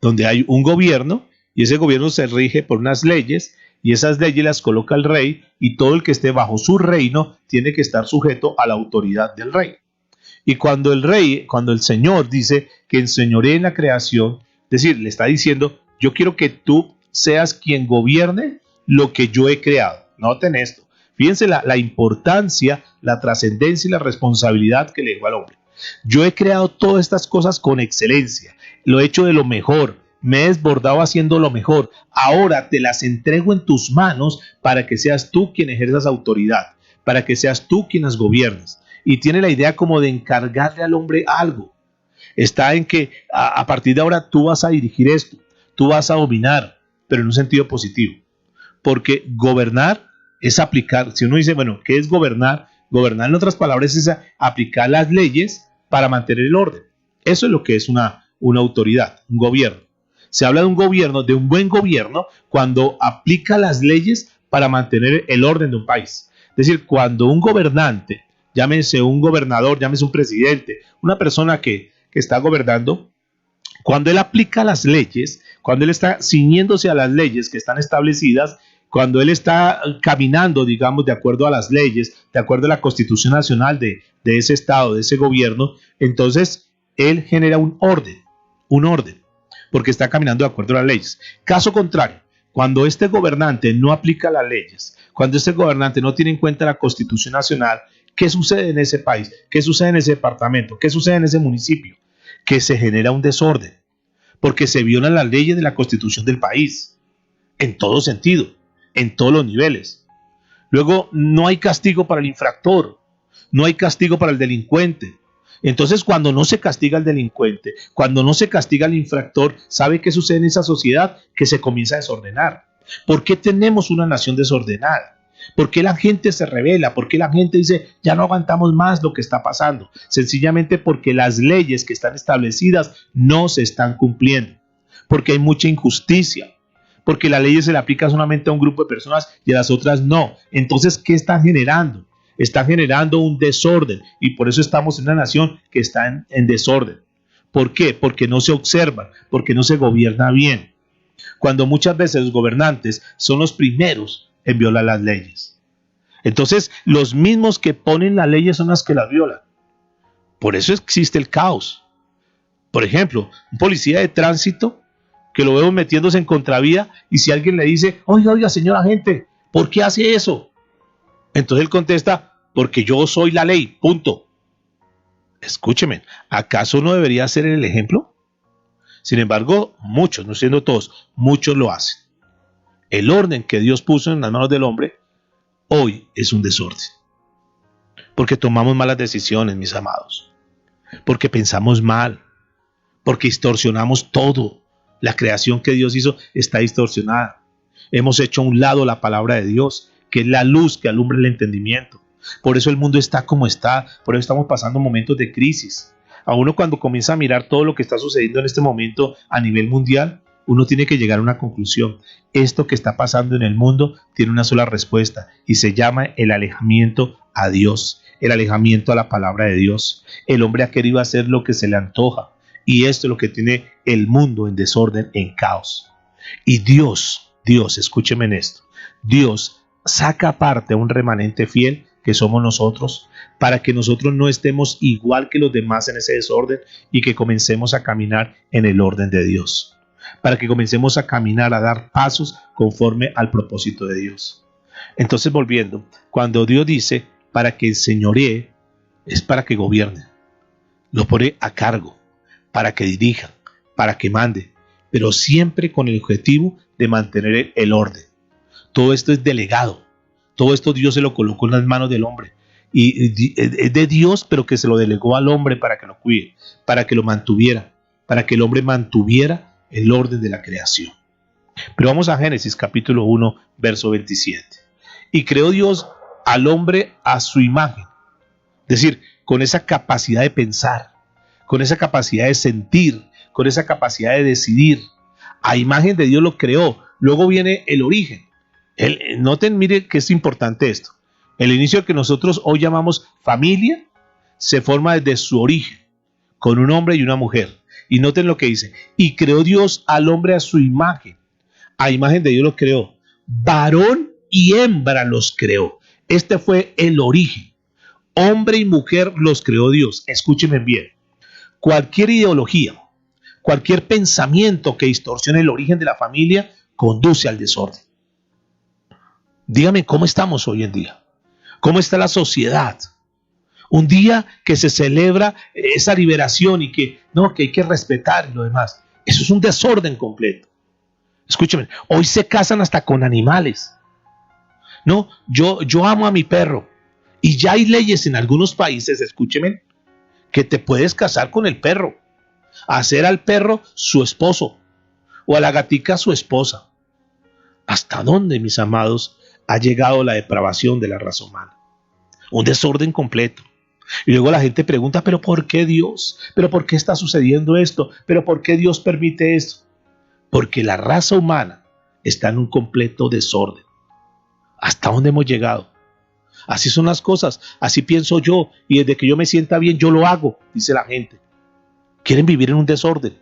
donde hay un gobierno y ese gobierno se rige por unas leyes y esas leyes las coloca el rey y todo el que esté bajo su reino tiene que estar sujeto a la autoridad del rey. Y cuando el Señor dice que enseñoree en la creación, es decir, le está diciendo, yo quiero que tú seas quien gobierne lo que yo he creado. Noten esto. Fíjense la importancia, la trascendencia y la responsabilidad que le dejó al hombre. Yo he creado todas estas cosas con excelencia, lo he hecho de lo mejor, me he desbordado haciendo lo mejor. Ahora te las entrego en tus manos para que seas tú quien ejerzas autoridad, para que seas tú quien las gobiernes. Y tiene la idea como de encargarle al hombre algo. Está en que a partir de ahora tú vas a dirigir esto, tú vas a dominar, pero en un sentido positivo. Porque gobernar es aplicar, si uno dice, bueno, ¿qué es gobernar? Gobernar en otras palabras es aplicar las leyes para mantener el orden. Eso es lo que es una autoridad, un gobierno. Se habla de un gobierno, de un buen gobierno, cuando aplica las leyes para mantener el orden de un país. Es decir, cuando un gobernante, llámese un gobernador, llámese un presidente, una persona que está gobernando, cuando él aplica las leyes, cuando él está ciñéndose a las leyes que están establecidas, cuando él está caminando, digamos, de acuerdo a las leyes, de acuerdo a la Constitución Nacional de ese estado, de ese gobierno, entonces él genera un orden, porque está caminando de acuerdo a las leyes. Caso contrario, cuando este gobernante no aplica las leyes, cuando este gobernante no tiene en cuenta la Constitución Nacional, ¿qué sucede en ese país? ¿Qué sucede en ese departamento? ¿Qué sucede en ese municipio? Que se genera un desorden, porque se violan las leyes de la Constitución del país, en todo sentido, en todos los niveles. Luego, no hay castigo para el infractor, no hay castigo para el delincuente. Entonces, cuando no se castiga al delincuente, cuando no se castiga al infractor, ¿sabe qué sucede en esa sociedad? Que se comienza a desordenar. ¿Por qué tenemos una nación desordenada? ¿Por qué la gente se rebela? ¿Por qué la gente dice, ya no aguantamos más lo que está pasando? Sencillamente porque las leyes que están establecidas no se están cumpliendo, porque hay mucha injusticia, porque la ley se le aplica solamente a un grupo de personas y a las otras no. Entonces, ¿qué están generando? Están generando un desorden y por eso estamos en una nación que está en desorden. ¿Por qué? Porque no se observa, porque no se gobierna bien. Cuando muchas veces los gobernantes son los primeros en violar las leyes. Entonces, los mismos que ponen las leyes son los que las violan. Por eso existe el caos. Por ejemplo, un policía de tránsito que lo vemos metiéndose en contravía y si alguien le dice, oiga, oiga, señor agente, ¿por qué hace eso? Entonces él contesta, porque yo soy la ley, punto. Escúcheme, ¿acaso no debería ser el ejemplo? Sin embargo, muchos, no siendo todos, muchos lo hacen. El orden que Dios puso en las manos del hombre hoy es un desorden. Porque tomamos malas decisiones, mis amados. Porque pensamos mal. Porque distorsionamos todo. La creación que Dios hizo está distorsionada. Hemos hecho a un lado la palabra de Dios, que es la luz que alumbra el entendimiento. Por eso el mundo está como está. Por eso estamos pasando momentos de crisis. A uno cuando comienza a mirar todo lo que está sucediendo en este momento a nivel mundial, uno tiene que llegar a una conclusión. Esto que está pasando en el mundo tiene una sola respuesta y se llama el alejamiento a Dios, el alejamiento a la palabra de Dios. El hombre ha querido hacer lo que se le antoja y esto es lo que tiene el mundo en desorden, en caos. Y Dios, escúcheme en esto, Dios saca aparte a un remanente fiel que somos nosotros, para que nosotros no estemos igual que los demás en ese desorden y que comencemos a caminar en el orden de Dios, para que comencemos a caminar, a dar pasos conforme al propósito de Dios. Entonces, volviendo, cuando Dios dice para que señoree, es para que gobierne, lo pone a cargo, para que dirija, para que mande, pero siempre con el objetivo de mantener el orden. Todo esto es delegado. Todo esto Dios se lo colocó en las manos del hombre. Y es de Dios, pero que se lo delegó al hombre para que lo cuide, para que lo mantuviera, para que el hombre mantuviera el orden de la creación. Pero vamos a Génesis capítulo 1, verso 27. Y creó Dios al hombre a su imagen. Es decir, con esa capacidad de pensar, con esa capacidad de sentir, con esa capacidad de decidir. A imagen de Dios lo creó. Luego viene el origen. Noten, mire que es importante esto. El inicio que nosotros hoy llamamos familia se forma desde su origen, con un hombre y una mujer. Y noten lo que dice. Y creó Dios al hombre a su imagen. A imagen de Dios lo creó. Varón y hembra los creó. Este fue el origen. Hombre y mujer los creó Dios. Escúchenme bien. Cualquier ideología, cualquier pensamiento que distorsione el origen de la familia conduce al desorden. Dígame, ¿cómo estamos hoy en día? ¿Cómo está la sociedad? Un día que se celebra esa liberación y que hay que respetar y lo demás. Eso es un desorden completo. Escúchame, hoy se casan hasta con animales. No, yo amo a mi perro. Y ya hay leyes en algunos países, escúcheme, que te puedes casar con el perro. Hacer al perro su esposo o a la gatica su esposa. ¿Hasta dónde, mis amados, ha llegado la depravación de la raza humana? Un desorden completo. Y luego la gente pregunta, ¿pero por qué Dios? ¿Pero por qué está sucediendo esto? ¿Pero por qué Dios permite esto? Porque la raza humana está en un completo desorden. ¿Hasta dónde hemos llegado? Así son las cosas, así pienso yo, y desde que yo me sienta bien, yo lo hago, dice la gente. Quieren vivir en un desorden,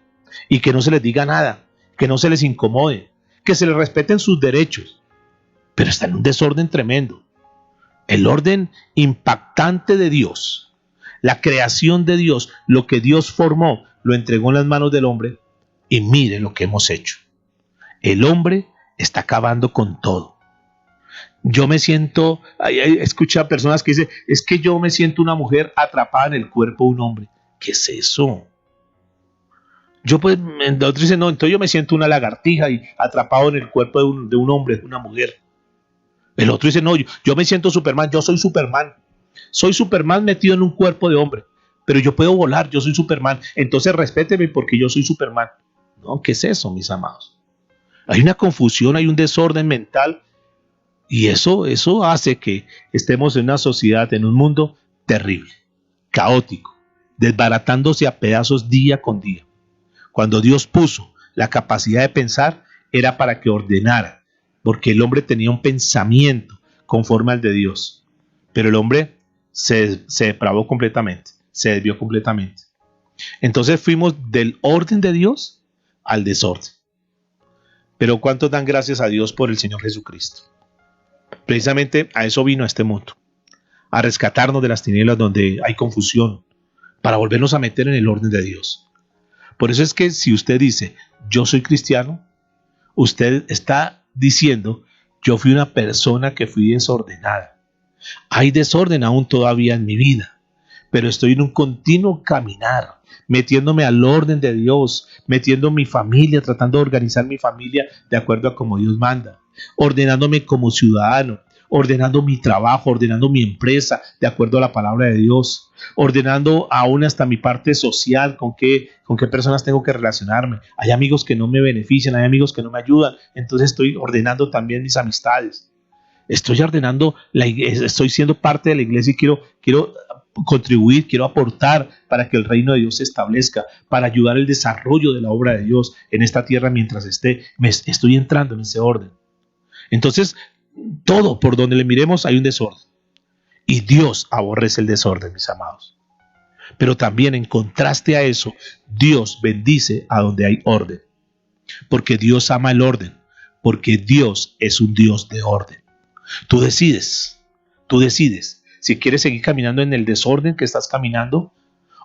y que no se les diga nada, que no se les incomode, que se les respeten sus derechos, pero está en un desorden tremendo. El orden impactante de Dios, la creación de Dios, lo que Dios formó, lo entregó en las manos del hombre, y mire lo que hemos hecho. El hombre está acabando con todo. Yo me siento, escuché a personas que dicen, es que yo me siento una mujer atrapada en el cuerpo de un hombre. ¿Qué es eso? Otros dicen, no, entonces yo me siento una lagartija y atrapado en el cuerpo de un hombre, de una mujer. El otro dice, no, yo me siento Superman, yo soy Superman. Soy Superman metido en un cuerpo de hombre, pero yo puedo volar, yo soy Superman. Entonces respéteme porque yo soy Superman. No, ¿qué es eso, mis amados? Hay una confusión, hay un desorden mental. Y eso hace que estemos en una sociedad, en un mundo terrible, caótico, desbaratándose a pedazos día con día. Cuando Dios puso la capacidad de pensar, era para que ordenara, porque el hombre tenía un pensamiento conforme al de Dios. Pero el hombre se depravó completamente, se desvió completamente. Entonces fuimos del orden de Dios al desorden. Pero ¿cuántos dan gracias a Dios por el Señor Jesucristo? Precisamente a eso vino a este mundo, a rescatarnos de las tinieblas donde hay confusión, para volvernos a meter en el orden de Dios. Por eso es que si usted dice, yo soy cristiano, usted está diciendo, yo fui una persona que fui desordenada. Hay desorden aún todavía en mi vida, pero estoy en un continuo caminar, metiéndome al orden de Dios, metiendo mi familia, tratando de organizar mi familia de acuerdo a como Dios manda, ordenándome como ciudadano, ordenando mi trabajo, ordenando mi empresa de acuerdo a la palabra de Dios, ordenando aún hasta mi parte social, con qué personas tengo que relacionarme. Hay amigos que no me benefician, hay amigos que no me ayudan, entonces estoy ordenando también mis amistades. Estoy ordenando la iglesia, estoy siendo parte de la iglesia y quiero contribuir, quiero aportar para que el reino de Dios se establezca, para ayudar el desarrollo de la obra de Dios en esta tierra mientras estoy entrando en ese orden. Entonces, todo por donde le miremos hay un desorden. Y Dios aborrece el desorden, mis amados. Pero también en contraste a eso, Dios bendice a donde hay orden. Porque Dios ama el orden. Porque Dios es un Dios de orden. Tú decides si quieres seguir caminando en el desorden que estás caminando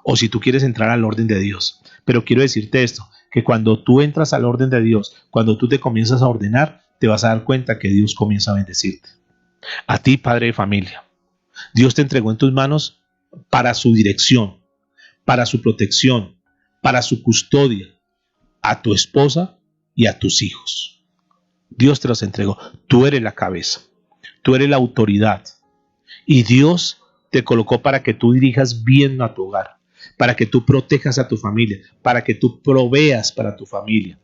o si tú quieres entrar al orden de Dios. Pero quiero decirte esto, que cuando tú entras al orden de Dios, cuando tú te comienzas a ordenar, te vas a dar cuenta que Dios comienza a bendecirte. A ti, padre de familia, Dios te entregó en tus manos para su dirección, para su protección, para su custodia, a tu esposa y a tus hijos. Dios te los entregó. Tú eres la cabeza, tú eres la autoridad y Dios te colocó para que tú dirijas bien a tu hogar, para que tú protejas a tu familia, para que tú proveas para tu familia,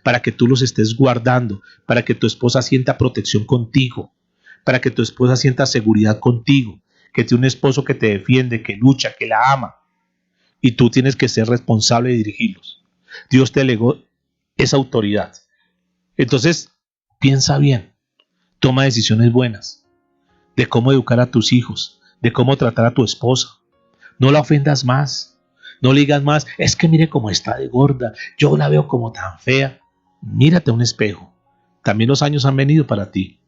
para que tú los estés guardando, para que tu esposa sienta protección contigo, para que tu esposa sienta seguridad contigo, que tiene un esposo que te defiende, que lucha, que la ama, y tú tienes que ser responsable de dirigirlos. Dios te legó esa autoridad. Entonces, piensa bien, toma decisiones buenas de cómo educar a tus hijos, de cómo tratar a tu esposa. No la ofendas más, no le digas más, es que mire cómo está de gorda, yo la veo como tan fea. Mírate a un espejo, también los años han venido para ti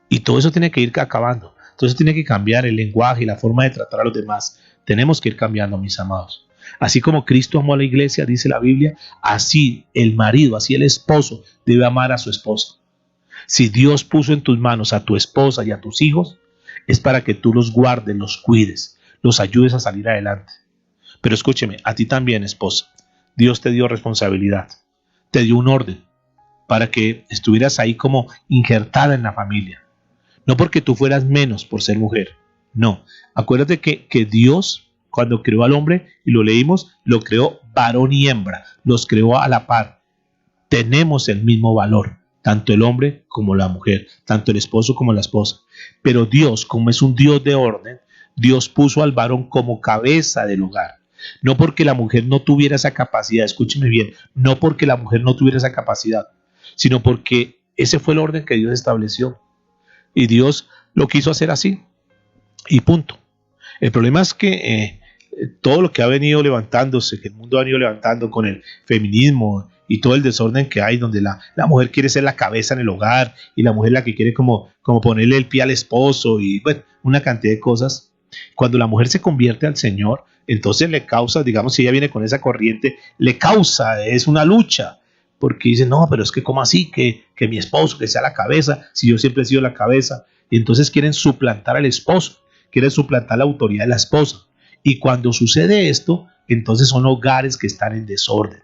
y todo eso tiene que ir acabando. Entonces tiene que cambiar el lenguaje y la forma de tratar a los demás. Tenemos que ir cambiando, mis amados. Así como Cristo amó a la iglesia, dice la Biblia, así el marido, así el esposo debe amar a su esposa. Si Dios puso en tus manos a tu esposa y a tus hijos, es para que tú los guardes, los cuides, los ayudes a salir adelante. Pero escúcheme, a ti también, esposa, Dios te dio responsabilidad, te dio un orden para que estuvieras ahí como injertada en la familia. No porque tú fueras menos por ser mujer, no. Acuérdate que Dios, cuando creó al hombre, y lo leímos, lo creó varón y hembra, los creó a la par. Tenemos el mismo valor, tanto el hombre como la mujer, tanto el esposo como la esposa. Pero Dios, como es un Dios de orden, Dios puso al varón como cabeza del hogar. No porque la mujer no tuviera esa capacidad, escúcheme bien, no porque la mujer no tuviera esa capacidad, sino porque ese fue el orden que Dios estableció. Y Dios lo quiso hacer así. Y punto. El problema es que todo lo que ha venido levantándose, que el mundo ha venido levantando con el feminismo y todo el desorden que hay, donde la mujer quiere ser la cabeza en el hogar y la mujer la que quiere como ponerle el pie al esposo y bueno, una cantidad de cosas. Cuando la mujer se convierte al Señor, entonces le causa, digamos, si ella viene con esa corriente, le causa, es una lucha. Porque dice, no, pero es que ¿cómo así? Que mi esposo, que sea la cabeza, si yo siempre he sido la cabeza. Y entonces quieren suplantar al esposo, quieren suplantar la autoridad de la esposa. Y cuando sucede esto, entonces son hogares que están en desorden.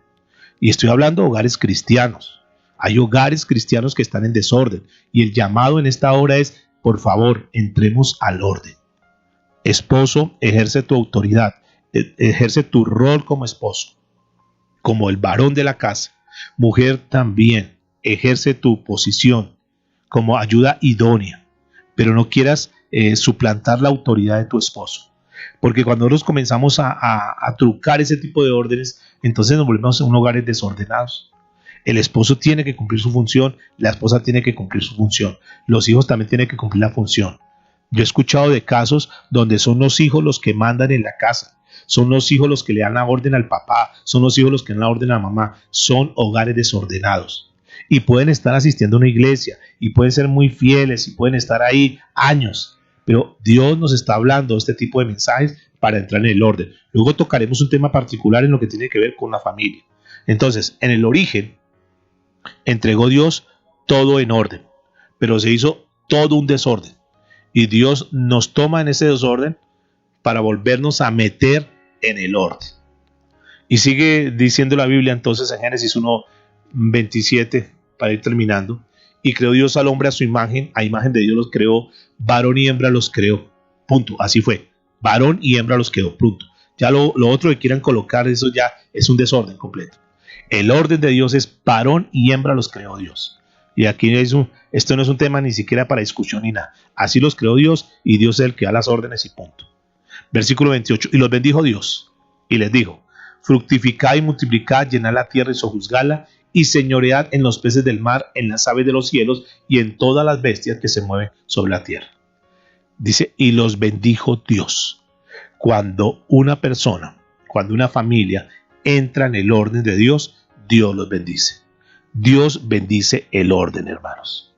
Y estoy hablando de hogares cristianos. Hay hogares cristianos que están en desorden. Y el llamado en esta hora es, por favor, entremos al orden. Esposo, ejerce tu autoridad, ejerce tu rol como esposo, como el varón de la casa. Mujer también, ejerce tu posición como ayuda idónea, pero no quieras suplantar la autoridad de tu esposo. Porque cuando nosotros comenzamos a trucar ese tipo de órdenes, entonces nos volvemos a hogares desordenados. El esposo tiene que cumplir su función, la esposa tiene que cumplir su función, los hijos también tienen que cumplir la función. Yo he escuchado de casos donde son los hijos los que mandan en la casa. Son los hijos los que le dan la orden al papá, son los hijos los que dan la orden a la mamá. Son hogares desordenados. Y pueden estar asistiendo a una iglesia, y pueden ser muy fieles, y pueden estar ahí años. Pero Dios nos está hablando de este tipo de mensajes para entrar en el orden. Luego tocaremos un tema particular en lo que tiene que ver con la familia. Entonces, en el origen, entregó Dios todo en orden, pero se hizo todo un desorden. Y Dios nos toma en ese desorden para volvernos a meter en el orden. Y sigue diciendo la Biblia entonces en Génesis 1:27, para ir terminando. Y creó Dios al hombre a imagen de Dios los creó, varón y hembra los creó. Punto, así fue. Varón y hembra los creó, punto. Ya lo otro que quieran colocar, eso ya es un desorden completo. El orden de Dios es varón y hembra los creó Dios. Y aquí esto no es un tema ni siquiera para discusión ni nada. Así los creó Dios y Dios es el que da las órdenes y punto. Versículo 28. Y los bendijo Dios y les dijo: fructificad y multiplicad, llenad la tierra y sojuzgadla, y señoread en los peces del mar, en las aves de los cielos y en todas las bestias que se mueven sobre la tierra. Dice, y los bendijo Dios. Cuando una persona, cuando una familia entra en el orden de Dios, Dios los bendice. Dios bendice el orden, hermanos.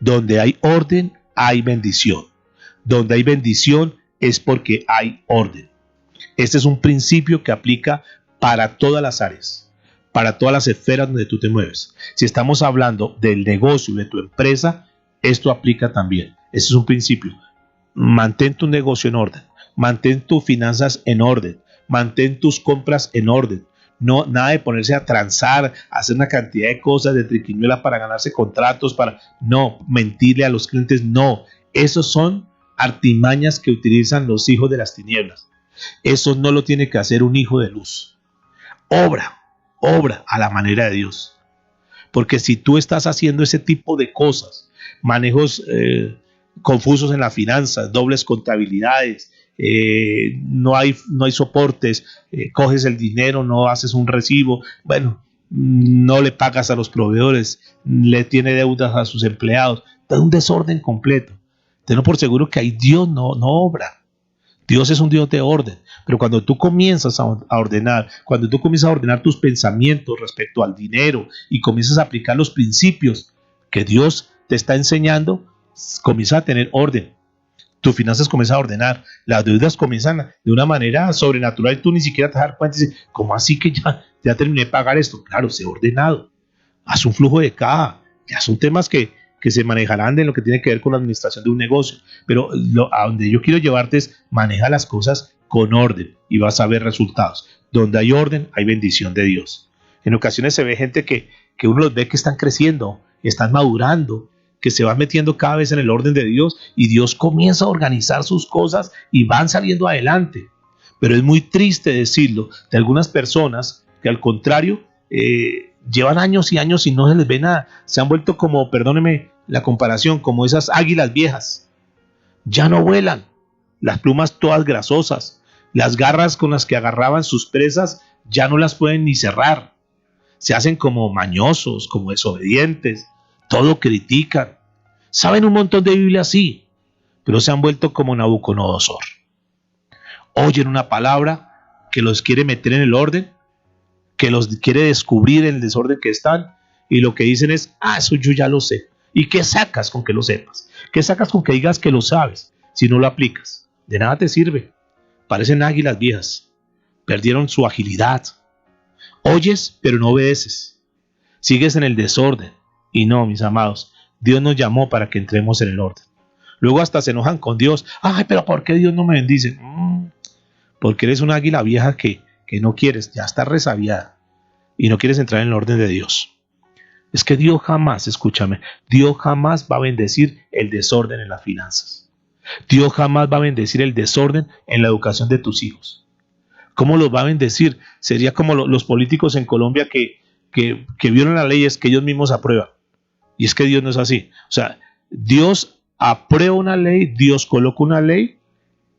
Donde hay orden, hay bendición. Donde hay bendición es porque hay orden. Este es un principio que aplica para todas las áreas, para todas las esferas donde tú te mueves. Si estamos hablando del negocio de tu empresa, esto aplica también. Este es un principio. Mantén tu negocio en orden, mantén tus finanzas en orden, mantén tus compras en orden. No, nada de ponerse a transar, hacer una cantidad de cosas de triquiñuela para ganarse contratos, no, mentirle a los clientes, no. Esos son artimañas que utilizan los hijos de las tinieblas. Eso no lo tiene que hacer un hijo de luz. Obra a la manera de Dios. Porque si tú estás haciendo ese tipo de cosas, manejos confusos en las finanzas, dobles contabilidades, no hay soportes, coges el dinero, no haces un recibo, bueno, no le pagas a los proveedores, le tiene deudas a sus empleados, da un desorden completo. Tenlo por seguro que ahí Dios no obra. Dios es un Dios de orden, pero cuando tú comienzas a ordenar, cuando tú comienzas a ordenar tus pensamientos respecto al dinero y comienzas a aplicar los principios que Dios te está enseñando, comienzas a tener orden. Tus finanzas comienzan a ordenar, las deudas comienzan de una manera sobrenatural y tú ni siquiera te das cuenta y dices, ¿cómo así que ya terminé de pagar esto? Claro, se ha ordenado. Haz un flujo de caja. Ya son temas que se manejarán de lo que tiene que ver con la administración de un negocio, pero a donde yo quiero llevarte es maneja las cosas con orden y vas a ver resultados. Donde hay orden, hay bendición de Dios. En ocasiones se ve gente que uno los ve que están creciendo, están madurando, que se van metiendo cada vez en el orden de Dios y Dios comienza a organizar sus cosas y van saliendo adelante. Pero es muy triste decirlo de algunas personas que al contrario llevan años y años y no se les ve nada. Se han vuelto como, perdóneme la comparación, como esas águilas viejas. Ya no vuelan. Las plumas todas grasosas. Las garras con las que agarraban sus presas ya no las pueden ni cerrar. Se hacen como mañosos, como desobedientes. Todo critican. Saben un montón de Biblia, sí, pero se han vuelto como Nabucodonosor. Oyen una palabra que los quiere meter en el orden, que los quiere descubrir en el desorden que están, y lo que dicen es, eso yo ya lo sé. ¿Y qué sacas con que lo sepas? ¿Qué sacas con que digas que lo sabes si no lo aplicas? De nada te sirve. Parecen águilas viejas. Perdieron su agilidad. Oyes, pero no obedeces. Sigues en el desorden. Y no, mis amados, Dios nos llamó para que entremos en el orden. Luego hasta se enojan con Dios. Ay, pero ¿por qué Dios no me bendice? Porque eres una águila vieja que no quieres, ya está resabiada y no quieres entrar en el orden de Dios. Es que Dios jamás, escúchame, Dios jamás va a bendecir el desorden en las finanzas. Dios jamás va a bendecir el desorden en la educación de tus hijos. ¿Cómo los va a bendecir? Sería como los políticos en Colombia que violan las leyes que ellos mismos aprueban. Y es que Dios no es así. O sea, Dios aprueba una ley, Dios coloca una ley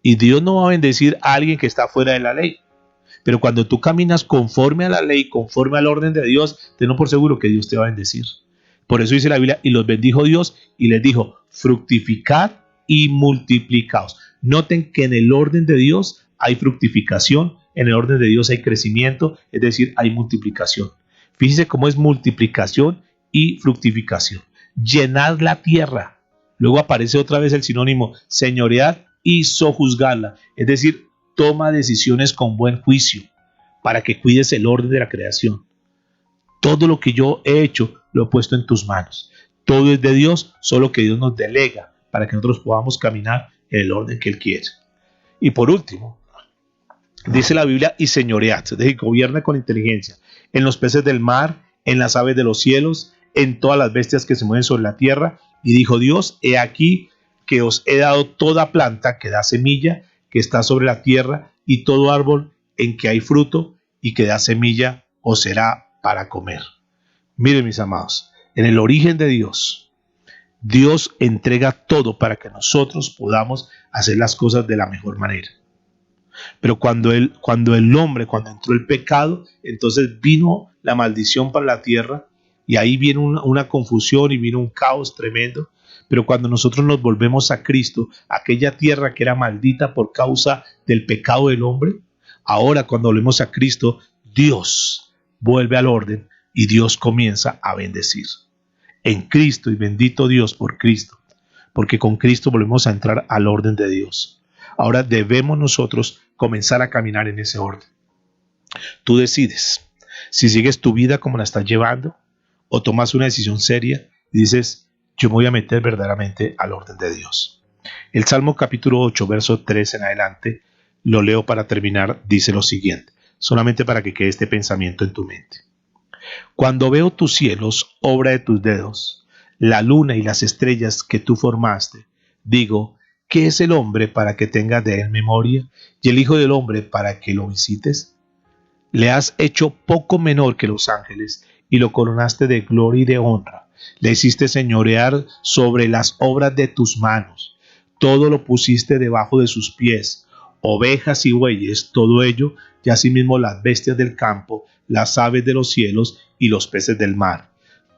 y Dios no va a bendecir a alguien que está fuera de la ley. Pero cuando tú caminas conforme a la ley, conforme al orden de Dios, tenlo por seguro que Dios te va a bendecir. Por eso dice la Biblia, y los bendijo Dios y les dijo, fructificad y multiplicaos. Noten que en el orden de Dios hay fructificación, en el orden de Dios hay crecimiento, es decir, hay multiplicación. Fíjense cómo es multiplicación y fructificación. Llenad la tierra. Luego aparece otra vez el sinónimo señoread y sojuzgarla, es decir, toma decisiones con buen juicio para que cuides el orden de la creación. Todo lo que yo he hecho lo he puesto en tus manos. Todo es de Dios, solo que Dios nos delega para que nosotros podamos caminar en el orden que Él quiere. Y por último, dice la Biblia, y señoread, es decir, gobierna con inteligencia en los peces del mar, en las aves de los cielos, en todas las bestias que se mueven sobre la tierra. Y dijo Dios, he aquí que os he dado toda planta que da semilla, que está sobre la tierra, y todo árbol en que hay fruto y que da semilla os será para comer. Miren, mis amados, en el origen de Dios, Dios entrega todo para que nosotros podamos hacer las cosas de la mejor manera. Pero cuando entró el pecado, entonces vino la maldición para la tierra, y ahí viene una confusión y vino un caos tremendo. Pero cuando nosotros nos volvemos a Cristo, aquella tierra que era maldita por causa del pecado del hombre, ahora cuando volvemos a Cristo, Dios vuelve al orden y Dios comienza a bendecir. En Cristo, y bendito Dios por Cristo, porque con Cristo volvemos a entrar al orden de Dios. Ahora debemos nosotros comenzar a caminar en ese orden. Tú decides si sigues tu vida como la estás llevando o tomas una decisión seria y dices, yo me voy a meter verdaderamente al orden de Dios. El Salmo capítulo 8, verso 3 en adelante, lo leo para terminar, dice lo siguiente, solamente para que quede este pensamiento en tu mente. Cuando veo tus cielos, obra de tus dedos, la luna y las estrellas que tú formaste, digo, ¿qué es el hombre para que tengas de él memoria? ¿Y el hijo del hombre para que lo visites? Le has hecho poco menor que los ángeles y lo coronaste de gloria y de honra. Le hiciste señorear sobre las obras de tus manos. Todo lo pusiste debajo de sus pies. Ovejas y bueyes, todo ello, y asimismo las bestias del campo, las aves de los cielos y los peces del mar.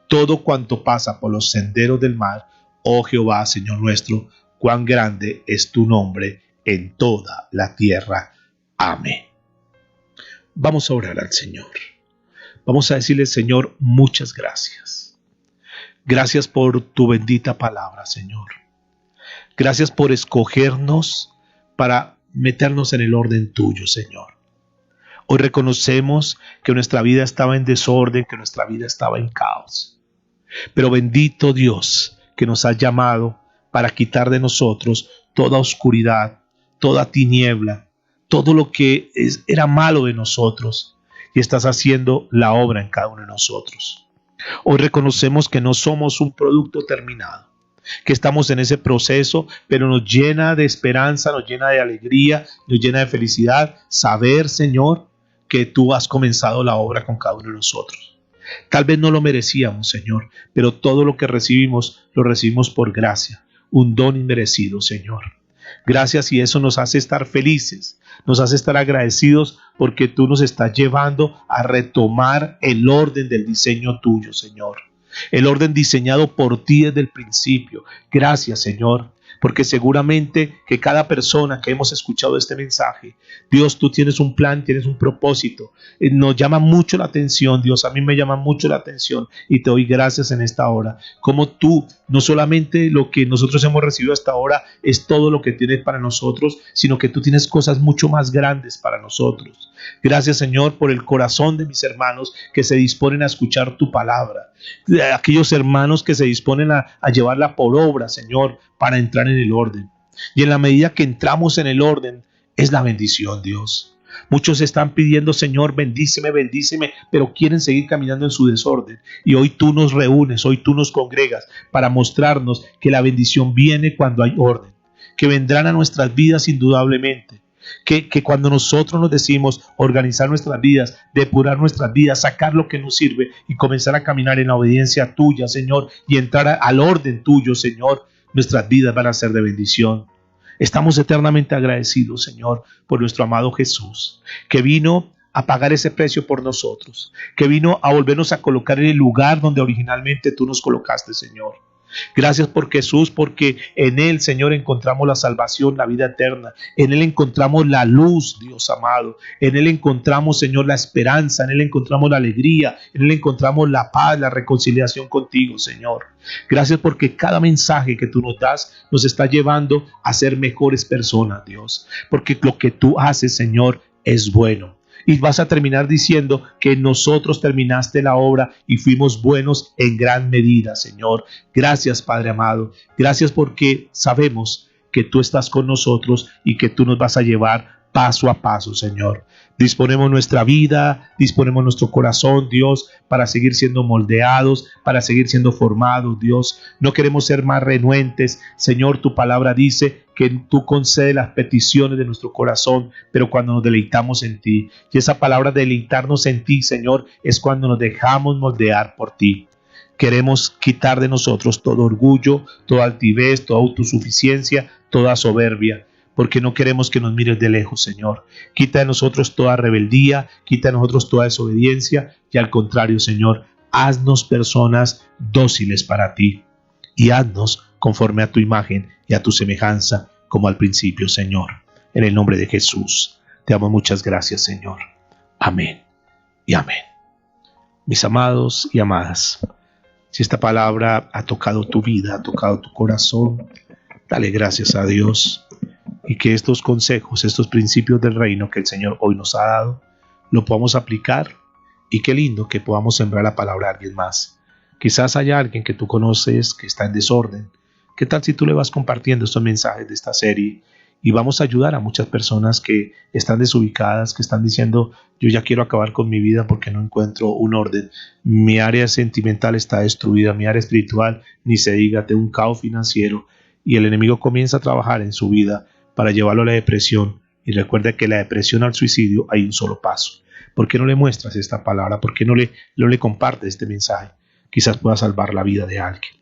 Todo cuanto pasa por los senderos del mar, oh Jehová, Señor nuestro, cuán grande es tu nombre en toda la tierra. Amén. Vamos a orar al Señor. Vamos a decirle, Señor, muchas gracias. Gracias por tu bendita palabra, Señor. Gracias por escogernos para meternos en el orden tuyo, Señor. Hoy reconocemos que nuestra vida estaba en desorden, que nuestra vida estaba en caos. Pero bendito Dios que nos ha llamado para quitar de nosotros toda oscuridad, toda tiniebla, todo lo que era malo de nosotros, y estás haciendo la obra en cada uno de nosotros. Hoy reconocemos que no somos un producto terminado, que estamos en ese proceso, pero nos llena de esperanza, nos llena de alegría, nos llena de felicidad saber, Señor, que tú has comenzado la obra con cada uno de nosotros. Tal vez no lo merecíamos, Señor, pero todo lo que recibimos, lo recibimos por gracia, un don inmerecido, Señor. Gracias, y eso nos hace estar felices, nos hace estar agradecidos porque tú nos estás llevando a retomar el orden del diseño tuyo, Señor. El orden diseñado por ti desde el principio. Gracias, Señor, porque seguramente que cada persona que hemos escuchado este mensaje, Dios, tú tienes un plan, tienes un propósito. Nos llama mucho la atención, Dios, a mí me llama mucho la atención y te doy gracias en esta hora. Como tú, no solamente lo que nosotros hemos recibido hasta ahora es todo lo que tienes para nosotros, sino que tú tienes cosas mucho más grandes para nosotros. Gracias, Señor, por el corazón de mis hermanos que se disponen a escuchar tu palabra. Aquellos hermanos que se disponen a llevarla por obra, Señor, para entrar en el orden. Y en la medida que entramos en el orden, es la bendición, Dios. Muchos están pidiendo, Señor, bendíceme, bendíceme, pero quieren seguir caminando en su desorden. Y hoy tú nos reúnes, hoy tú nos congregas para mostrarnos que la bendición viene cuando hay orden, que vendrán a nuestras vidas indudablemente. Que cuando nosotros nos decimos organizar nuestras vidas, depurar nuestras vidas, sacar lo que nos sirve y comenzar a caminar en la obediencia tuya, Señor, y entrar al orden tuyo, Señor, nuestras vidas van a ser de bendición. Estamos eternamente agradecidos, Señor, por nuestro amado Jesús, que vino a pagar ese precio por nosotros, que vino a volvernos a colocar en el lugar donde originalmente tú nos colocaste, Señor. Gracias por Jesús, porque en Él, Señor, encontramos la salvación, la vida eterna. En Él encontramos la luz, Dios amado. En Él encontramos, Señor, la esperanza. En Él encontramos la alegría. En Él encontramos la paz, la reconciliación contigo, Señor. Gracias porque cada mensaje que tú nos das nos está llevando a ser mejores personas, Dios. Porque lo que tú haces, Señor, es bueno. Y vas a terminar diciendo que nosotros terminaste la obra y fuimos buenos en gran medida, Señor. Gracias, Padre amado. Gracias porque sabemos que tú estás con nosotros y que tú nos vas a llevar paso a paso, Señor. Disponemos nuestra vida, disponemos nuestro corazón, Dios, para seguir siendo moldeados, para seguir siendo formados, Dios. No queremos ser más renuentes. Señor, tu palabra dice que tú concedes las peticiones de nuestro corazón, pero cuando nos deleitamos en ti. Y esa palabra deleitarnos en ti, Señor, es cuando nos dejamos moldear por ti. Queremos quitar de nosotros todo orgullo, toda altivez, toda autosuficiencia, toda soberbia, porque no queremos que nos mires de lejos, Señor. Quita de nosotros toda rebeldía, quita de nosotros toda desobediencia, y al contrario, Señor, haznos personas dóciles para ti, y haznos conforme a tu imagen y a tu semejanza, como al principio, Señor. En el nombre de Jesús, te damos muchas gracias, Señor. Amén y amén. Mis amados y amadas, si esta palabra ha tocado tu vida, ha tocado tu corazón, dale gracias a Dios. Y que estos consejos, estos principios del reino que el Señor hoy nos ha dado, lo podamos aplicar. Y qué lindo que podamos sembrar la palabra a alguien más. Quizás haya alguien que tú conoces que está en desorden. ¿Qué tal si tú le vas compartiendo estos mensajes de esta serie? Y vamos a ayudar a muchas personas que están desubicadas, que están diciendo, yo ya quiero acabar con mi vida porque no encuentro un orden. Mi área sentimental está destruida, mi área espiritual, ni se diga, tengo un caos financiero. Y el enemigo comienza a trabajar en su vida para llevarlo a la depresión. Y recuerda que la depresión al suicidio hay un solo paso. ¿Por qué no le muestras esta palabra? ¿Por qué no le compartes este mensaje? Quizás pueda salvar la vida de alguien.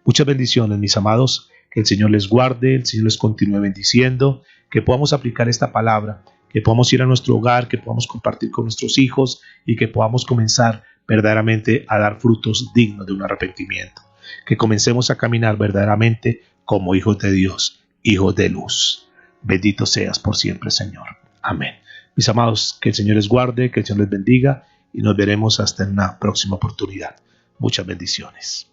Muchas bendiciones, mis amados. Que el Señor les guarde, el Señor les continúe bendiciendo. Que podamos aplicar esta palabra, que podamos ir a nuestro hogar, que podamos compartir con nuestros hijos y que podamos comenzar verdaderamente a dar frutos dignos de un arrepentimiento. Que comencemos a caminar verdaderamente como hijos de Dios, hijos de luz. Bendito seas por siempre, Señor. Amén. Mis amados, que el Señor les guarde, que el Señor les bendiga y nos veremos hasta en una próxima oportunidad. Muchas bendiciones.